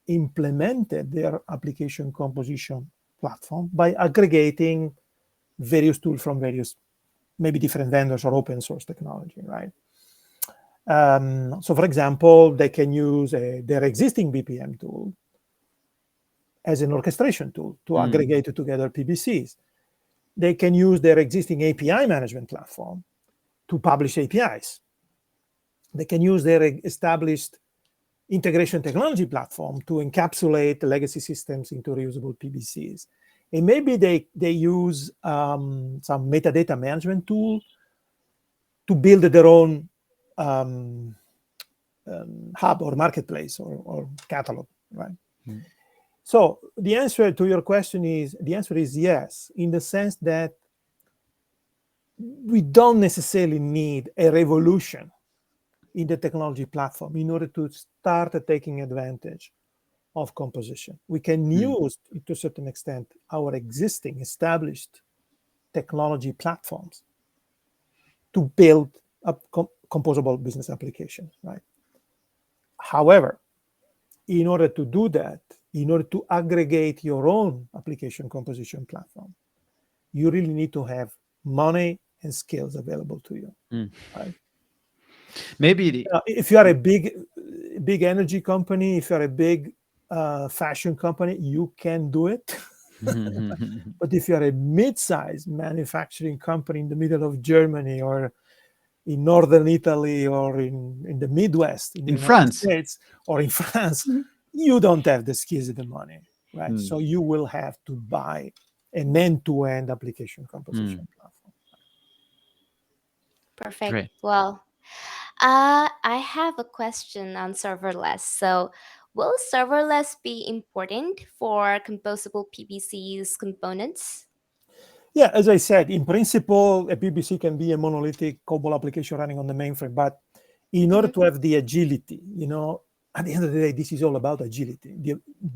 implemented their application composition platform by aggregating various tools from various, maybe different vendors or open source technology, right? So, for example, they can use their existing BPM tool as an orchestration tool to Mm. aggregate together PBCs. They can use their existing API management platform to publish APIs. They can use their established integration technology platform to encapsulate the legacy systems into reusable PBCs. And maybe they use some metadata management tool to build their own um, hub or marketplace or catalog, right? Mm. So the answer to your question is, the answer is yes, in the sense that we don't necessarily need a revolution in the technology platform in order to start taking advantage of composition. We can Mm. use, to a certain extent, our existing established technology platforms to build up composable business applications, right? However, in order to do that, in order to aggregate your own application composition platform, you really need to have money and skills available to you, Mm. right? Maybe the, If you are a big energy company, if you're a big fashion company, you can do it. But if you're a mid-sized manufacturing company in the middle of Germany or in northern Italy or in the Midwest in the in United France. States or in France, you don't have the skills and the money, right? Mm, So you will have to buy an end-to-end application mm, composition platform. Perfect. great. Well, I have a question on serverless. So, will serverless be important for composable PBCs components? Yeah, as I said, in principle, a PBC can be a monolithic COBOL application running on the mainframe, but in order Mm-hmm. to have the agility, at the end of the day, this is all about agility,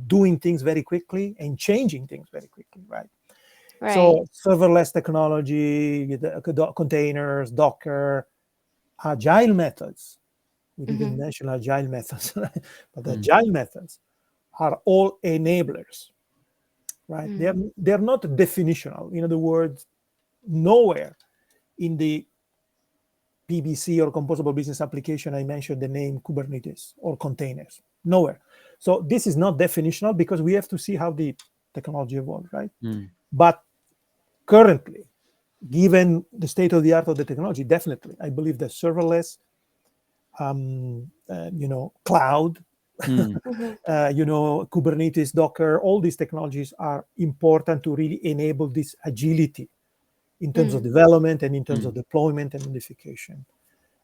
doing things very quickly and changing things very quickly, right? Right. So serverless technology, containers, Docker, agile methods. We Mm-hmm. didn't mention agile methods, but Mm, agile methods are all enablers, right? Mm-hmm. They're not definitional. In other words, nowhere in the PBC or composable business application I mentioned the name Kubernetes or containers. Nowhere. So this is not definitional because we have to see how the technology evolves, right? mm, But currently, given the state of the art of the technology, definitely, I believe that serverless, cloud, mm, Mm-hmm. Kubernetes, Docker, all these technologies are important to really enable this agility in terms of Mm-hmm. development and in terms of mm. deployment and modification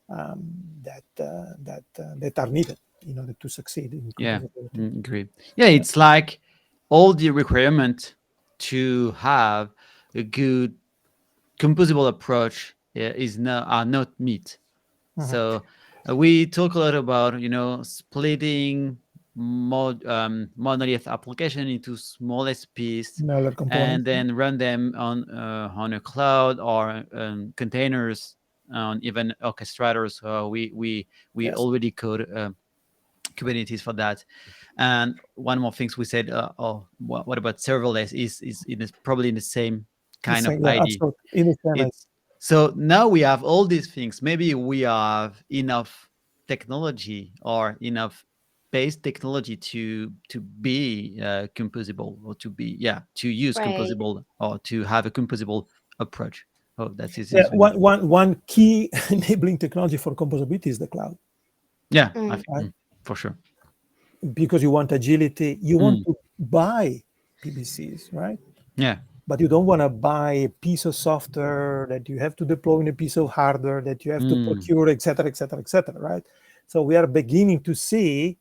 um, that are needed in order to succeed in Yeah, composability. agree. Yeah, it's like all the requirement to have a good composable approach is not are not meet. Mhm. So we talk a lot about splitting monolith application into smallest piece, Smaller and components. then run them on a cloud or containers on even orchestrators. We Yes, already code Kubernetes for that. And one more things we said, what about serverless is probably in the same the kind of same. Yeah, idea. absolutely. In the same. It's so now we have all these things. Maybe we have enough technology or enough base technology to be composable, or to use Right. composable, or to have a composable approach. Oh, that Yeah, is really one key enabling technology for composability is the cloud, yeah. I Mm. think right? for sure. Because you want agility, you want Mm, to buy PBCs, right? yeah. But you don't want to buy a piece of software that you have to deploy in a piece of hardware that you have to Mm, procure, et cetera, et cetera, et cetera, right? So we are beginning to see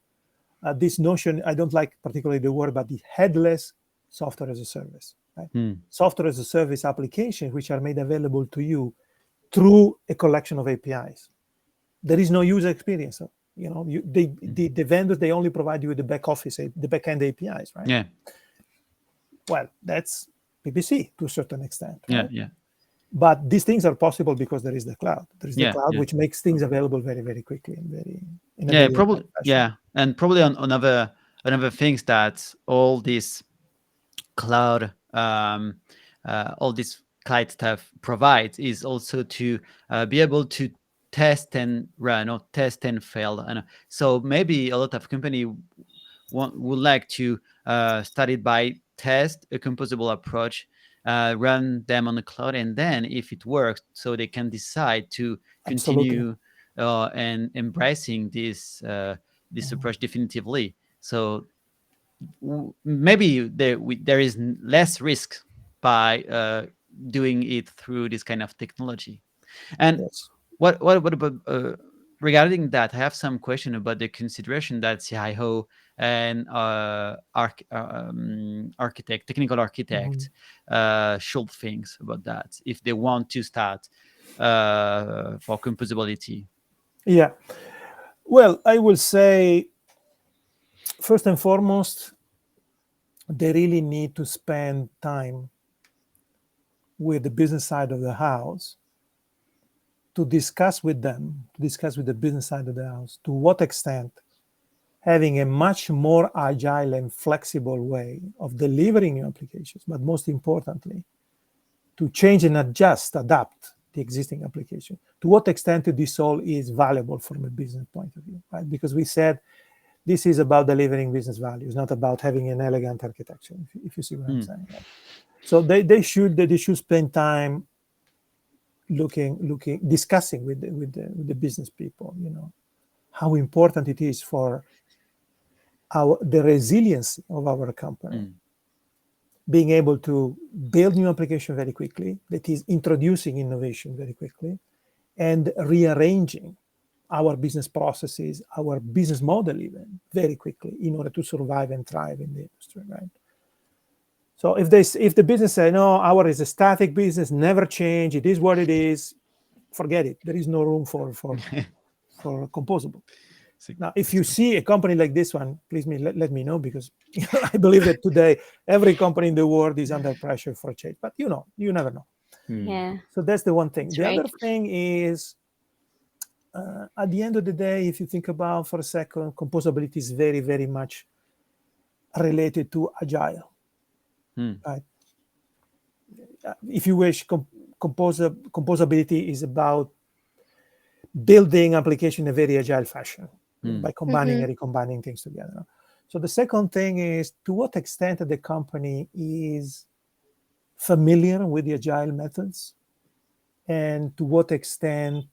this notion. I don't like particularly the word, but the headless software as a service, right? mm, Software as a service applications which are made available to you through a collection of APIs. There is no user experience. So, mm. the vendors, they only provide you with the back office, the backend APIs, right? Yeah. Well, that's PPC to a certain extent, Yeah. right? Yeah. But these things are possible because there is the cloud. There is the Yeah. cloud Yeah. which makes things available very, very quickly and in a Yeah, very probably. rapid fashion. Yeah, and probably on another things that cloud all this cloud stuff provides is also to be able to test and run, or test and fail. And so maybe a lot of company would like to start it by test a composable approach, run them on the cloud, and then if it works, so they can decide to Absolutely. continue and embracing this Mhm. approach definitively. So maybe there is less risk by doing it through this kind of technology. And Yes. what about regarding that? I have some question about the consideration that CIO and technical Mhm. architect should think about that if they want to start for composability. Yeah. Well, I will say, first and foremost, they really need to spend time with the business side of the house to discuss with them, to discuss with the business side of the house, to what extent having a much more agile and flexible way of delivering new applications, but most importantly, to change and adjust, adapt the existing application. To what extent this all is valuable from a business point of view, right? Because we said this is about delivering business value. It's not about having an elegant architecture, if you see what I'm Hmm. saying. Right? So they should spend time discussing with the business people, how important it is for the resilience of our company, being able to build new application very quickly, that is introducing innovation very quickly, and rearranging our business processes, our business model even very quickly in order to survive and thrive in the industry, right? So if the business say, no, our is a static business, never change, it is what it is, forget it. There is no room for composable. Now, if you see a company like this one, please let me know, because I believe that today every company in the world is under pressure for change. But you never know. Yeah. So that's the one thing. That's The right. other thing is, at the end of the day, if you think about for a second, composability is very, very much related to agile. Right? If you wish, composability is about building application in a very agile fashion by combining and recombining things together. So the second thing is, to what extent the company is familiar with the agile methods, and to what extent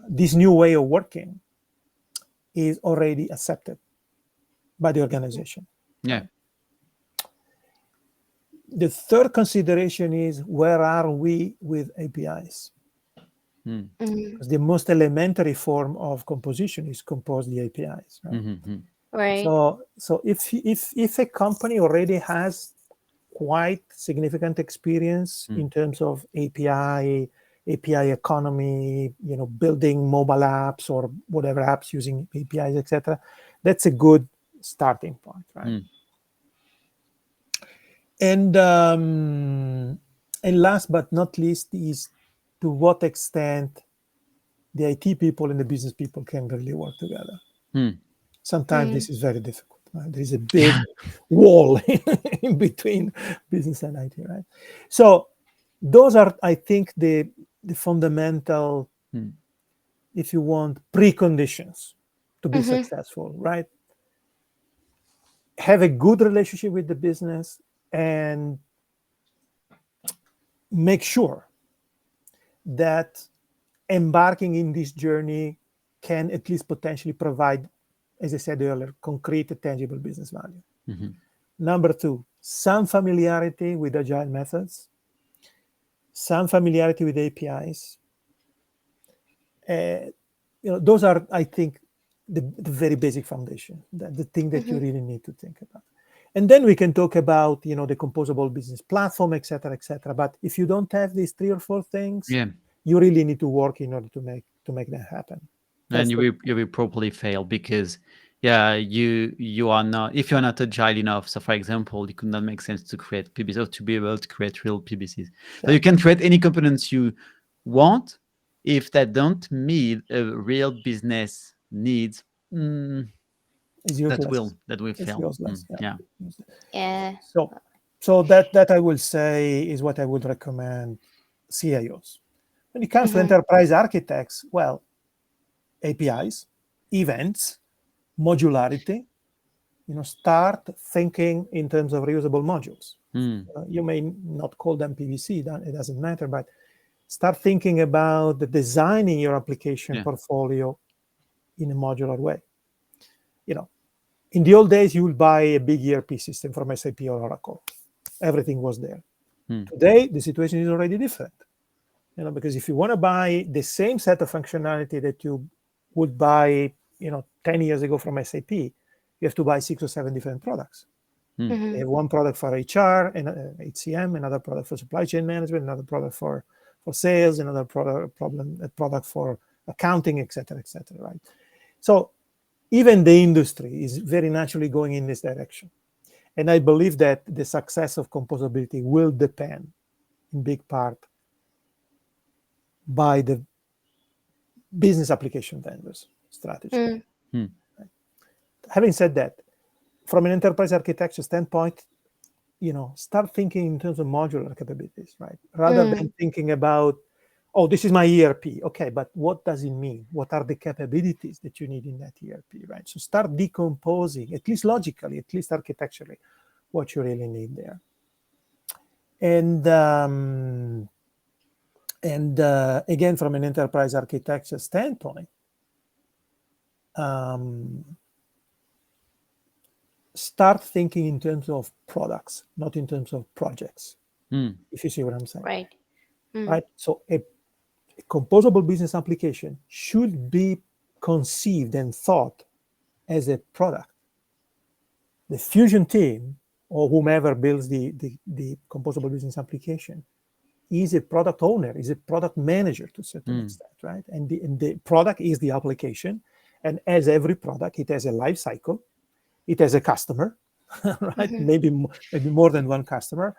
this new way of working is already accepted by the organization. Yeah. The third consideration is, where are we with APIs? Because the most elementary form of composition is compose the APIs, right? Right. So if a company already has quite significant experience in terms of API economy, building mobile apps or whatever apps using APIs, etc., that's a good starting point, right? And last but not least is, to what extent the IT people and the business people can really work together. Sometimes this is very difficult. Right? There is a big wall in between business and IT, right? So those are, I think, the fundamental, if you want, preconditions to be successful, right? Have a good relationship with the business, and make sure that embarking in this journey can at least potentially provide, as I said earlier, concrete, tangible business value. Number two, some familiarity with agile methods, some familiarity with APIs. Those are, I think, the very basic foundation, the thing that you really need to think about. And then we can talk about, the composable business platform, et cetera, et cetera. But if you don't have these 3 or 4 things, you really need to work in order to make that happen. And you will probably fail, because you are not, if you're not agile enough. So for example, it could not make sense to create PBCs, or to be able to create real PBCs. So you can create any components you want, if that don't meet a real business needs, that will fail. Useless. Yeah. So that I will say is what I would recommend CIOs. When it comes to enterprise architects, well, APIs, events, modularity, start thinking in terms of reusable modules. You may not call them PBC, it doesn't matter, but start thinking about designing your application portfolio in a modular way. In the old days, you would buy a big ERP system from SAP or Oracle. Everything was there. Today, the situation is already different. Because if you want to buy the same set of functionality that you would buy, 10 years ago from SAP, you have to buy 6 or 7 different products. They have one product for HR, and HCM, another product for supply chain management, another product for sales, another product for accounting, et cetera, right? So even the industry is very naturally going in this direction. And I believe that the success of composability will depend in big part by the business application vendors' strategy. Having said that, from an enterprise architecture standpoint, start thinking in terms of modular capabilities, right? Rather than thinking about, oh, this is my ERP. Okay, but what does it mean? What are the capabilities that you need in that ERP, right? So start decomposing, at least logically, at least architecturally, what you really need there. And again, from an enterprise architecture standpoint, start thinking in terms of products, not in terms of projects, if you see what I'm saying. Right. Right? So a composable business application should be conceived and thought as a product. The Fusion team or whomever builds the composable business application is a product owner, is a product manager to a certain extent, right? And the product is the application. And as every product, it has a life cycle, it has a customer, right? Maybe more than one customer.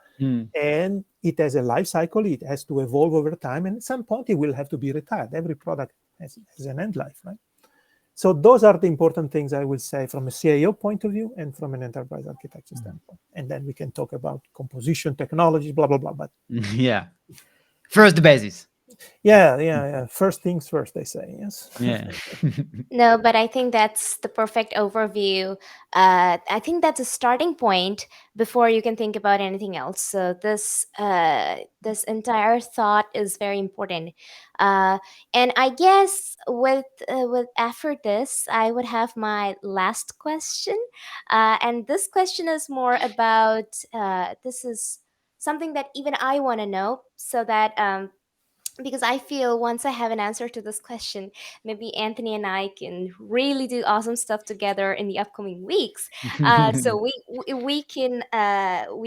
And it has a life cycle, it has to evolve over time. And at some point, it will have to be retired. Every product has an end life, right? So those are the important things I will say from a CIO point of view and from an enterprise architecture standpoint. And then we can talk about composition technologies, blah, blah, blah. But Yeah. First, the basis. yeah. First things first, they say, yes. Yeah. No, but I think that's the perfect overview. I think that's a starting point before you can think about anything else. So this entire thought is very important. Uh, and I guess with after this, I would have my last question, and this question is more about this is something that even I want to know, so that because I feel once I have an answer to this question, maybe Anthony and I can really do awesome stuff together in the upcoming weeks. So we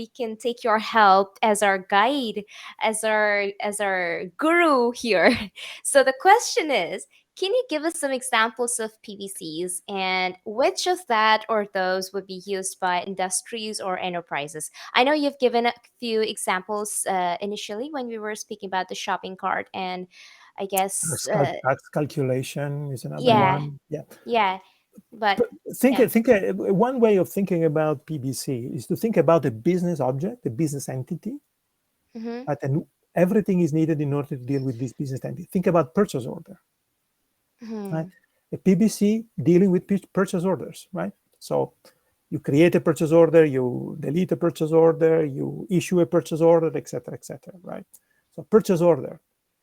can take your help as our guide, as our guru here. So the question is, can you give us some examples of PBCs and which of that or those would be used by industries or enterprises? I know you've given a few examples initially when we were speaking about the shopping cart, and I guess, Tax calculation is another yeah, one. Yeah. yeah, but Think, yeah, think one way of thinking about PBC is to think about a business object, a business entity, mm-hmm, right? And everything is needed in order to deal with this business entity. Think about purchase order, right? mm-hmm, A PBC dealing with purchase orders, right? So you create a purchase order, you delete a purchase order, you issue a purchase order, etc., right? So purchase order,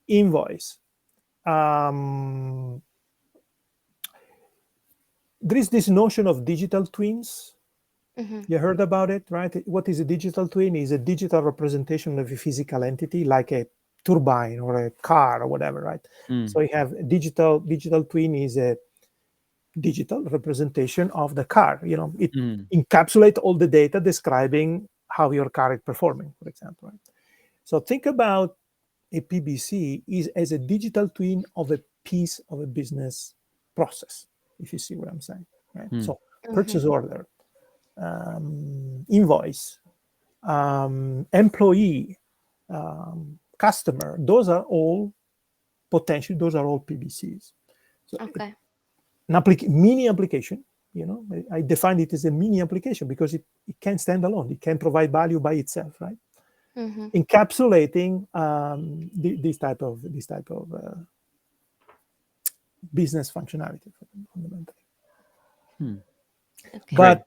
invoice. There is this notion of digital twins. mm-hmm, You heard about it, right? What is a digital twin? Is a digital representation of a physical entity, like a turbine or a car or whatever, right? So you have a digital twin is a digital representation of the car. It encapsulates all the data describing how your car is performing, for example. Right? So think about a PBC is as a digital twin of a piece of a business process, if you see what I'm saying, right? So mm-hmm, purchase order, invoice, employee, customer, those are all PBCs. So okay, an mini application, I define it as a mini application because it can stand alone. It can provide value by itself, right? mm-hmm, Encapsulating this type of business functionality fundamentally. okay, Great. But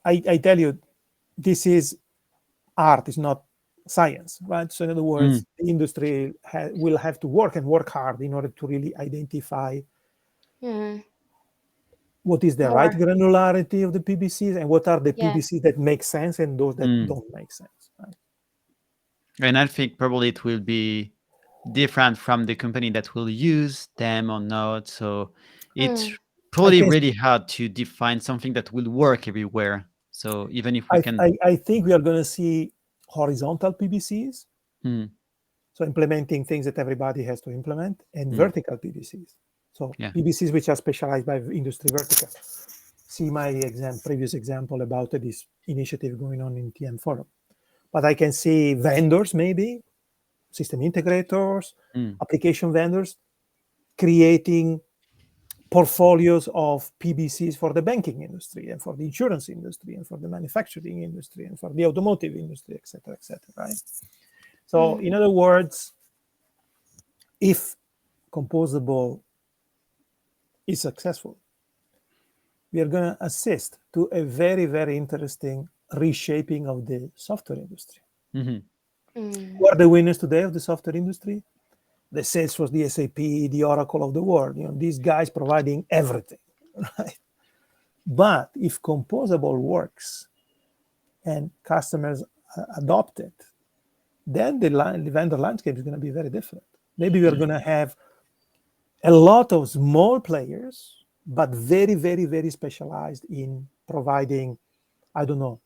I tell you, this is art, is not science, right? So in other words, the industry will have to work and work hard in order to really identify mm-hmm, what is the right more, granularity of the PBCs and what are the yeah, PBCs that make sense and those that don't make sense. Right? And I think probably it will be different from the company that will use them or not. So it's mm, I probably can really hard to define something that will work everywhere. So even if we I, can, I, I think we are going to see horizontal PBCs, mm, so implementing things that everybody has to implement, and mm, vertical PBCs. So yeah, PBCs which are specialized by industry vertical. See my previous example about this initiative going on in TM Forum. But I can see vendors, maybe system integrators, mm, application vendors, creating portfolios of PBCs for the banking industry and for the insurance industry and for the manufacturing industry and for the automotive industry, etc., right? So, mm-hmm, in other words, if composable is successful, we are going to assist to a very, very interesting reshaping of the software industry. mhm, Who mm, are the winners today of the software industry? The Salesforce, the SAP, the Oracle of the world. These guys providing everything, right? But if composable works and customers adopt it, then the vendor landscape is going to be very different. Maybe we're going to have a lot of small players, but very, very, very specialized in providing, I don't know,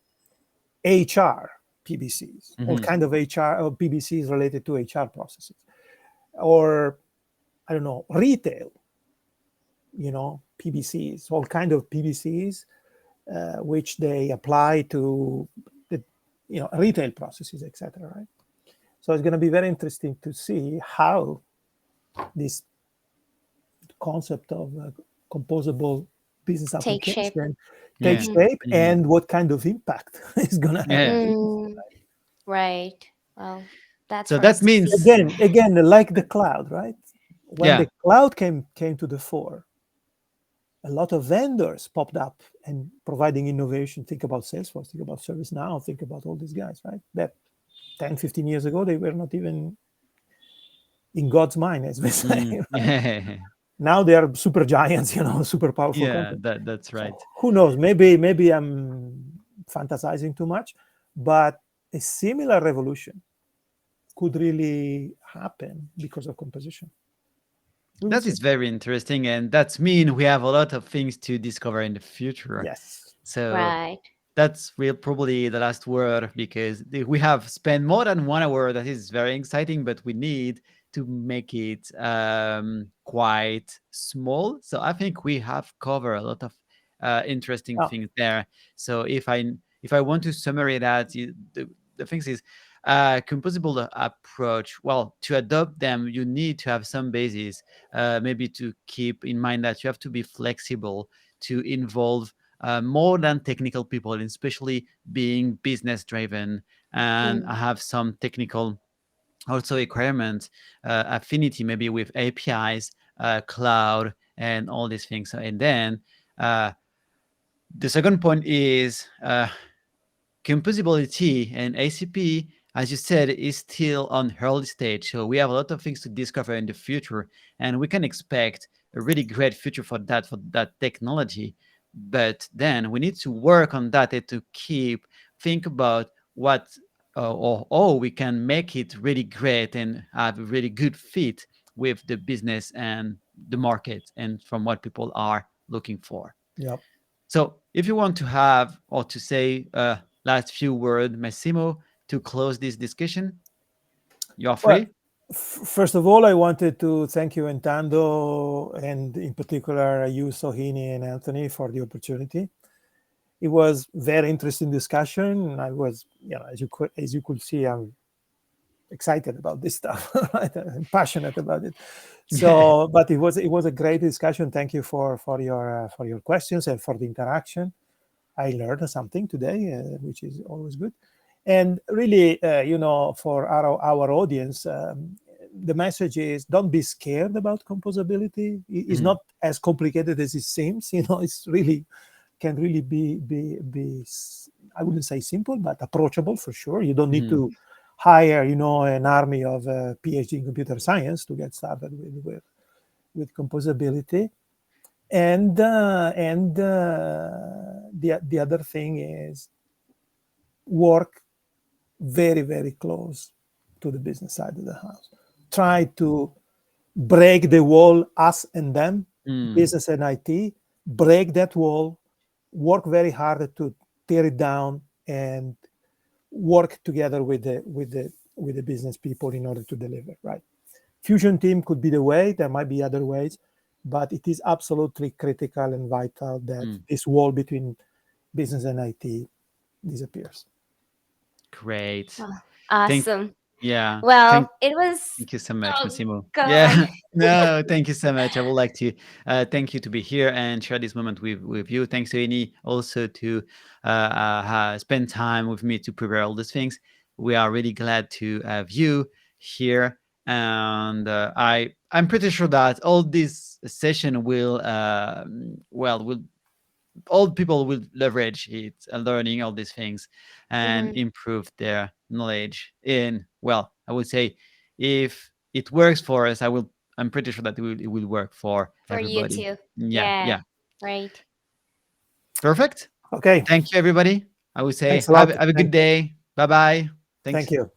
HR PBCs, all Mhm. kind of HR or PBCs related to HR processes, or I don't know, retail, PBCs, all kind of PBCs, which they apply to the, retail processes, etc. Right. So it's going to be very interesting to see how this concept of composable business Take shape. application takes Yeah. Mm-hmm. shape Mhm. and what kind of impact it's going to have Yeah. on business. Mm, right. Well, that's So for us that to see. means, Again, like the cloud, right? When yeah, the cloud came to the fore, a lot of vendors popped up and providing innovation. Think about Salesforce, think about ServiceNow, think about all these guys, right? That 10, 15 years ago, they were not even in God's mind, as we say, mm, right? yeah, Now they are super giants, super powerful yeah, companies. that's So right. who knows? Maybe I'm fantasizing too much, but a similar revolution could really happen because of composition. We will That see. is very interesting, and that's mean we have a lot of things to discover in the future. Yes. So Right. that's real probably the last word because we have spent more than 1 hour. That is very exciting, but we need to make it quite small. So I think we have covered a lot of interesting Oh, things there. So if I want to summarize that, the things is composable approach. Well, to adopt them, you need to have some basis. Maybe to keep in mind that you have to be flexible to involve more than technical people, and especially being business driven. And I Mm, have some technical also requirements, affinity maybe with APIs, cloud, and all these things. And then uh, the second point is composability and ACP, as you said, is still on early stage. So we have a lot of things to discover in the future, and we can expect a really great future for that technology. But then we need to work on that and to keep think about what or we can make it really great and have a really good fit with the business and the market and from what people are looking for. yeah. So, if you want to have or to say last few word, Massimo, to close this discussion, you are Well, free. first of all, I wanted to thank you, Entando, and in particular you, Sohini, and Anthony, for the opportunity. It was very interesting discussion. I was, as you could see, I'm excited about this stuff, right? I'm passionate about it. So, but it was a great discussion. Thank you for your questions and for the interaction. I learned something today, which is always good. And really, for our audience, the message is don't be scared about composability. It's Mhm, not as complicated as it seems. It's really can really be I wouldn't say simple, but approachable for sure. You don't need mhm. to hire, an army of PhD in computer science to get started with composability. And the other thing is work very, very close to the business side of the house. Try to break the wall, us and them, Mm, business and IT, break that wall, work very hard to tear it down, and work together with the business people in order to deliver, right? Fusion team could be the way. There might be other ways, but it is absolutely critical and vital that mm. this wall between business and IT disappears. Great. oh, Thank awesome. yeah. Well, Thank it was. Thank you so much, Oh, Massimo. go on. Yeah, no, thank you so much. I would like to thank you to be here and share this moment with you. Thanks to Any also to spend time with me to prepare all these things. We are really glad to have you here, and I'm pretty sure that all this session will will all people will leverage it, learning all these things and Hmm. improve their knowledge in, well, I would say if it works for us, I'm pretty sure that it will work for For you everybody. too. Yeah, Yeah. yeah. Right. Perfect. Okay. Thank you, everybody. I would say Thanks a lot. have a good day. Bye bye. Thank Thanks. you.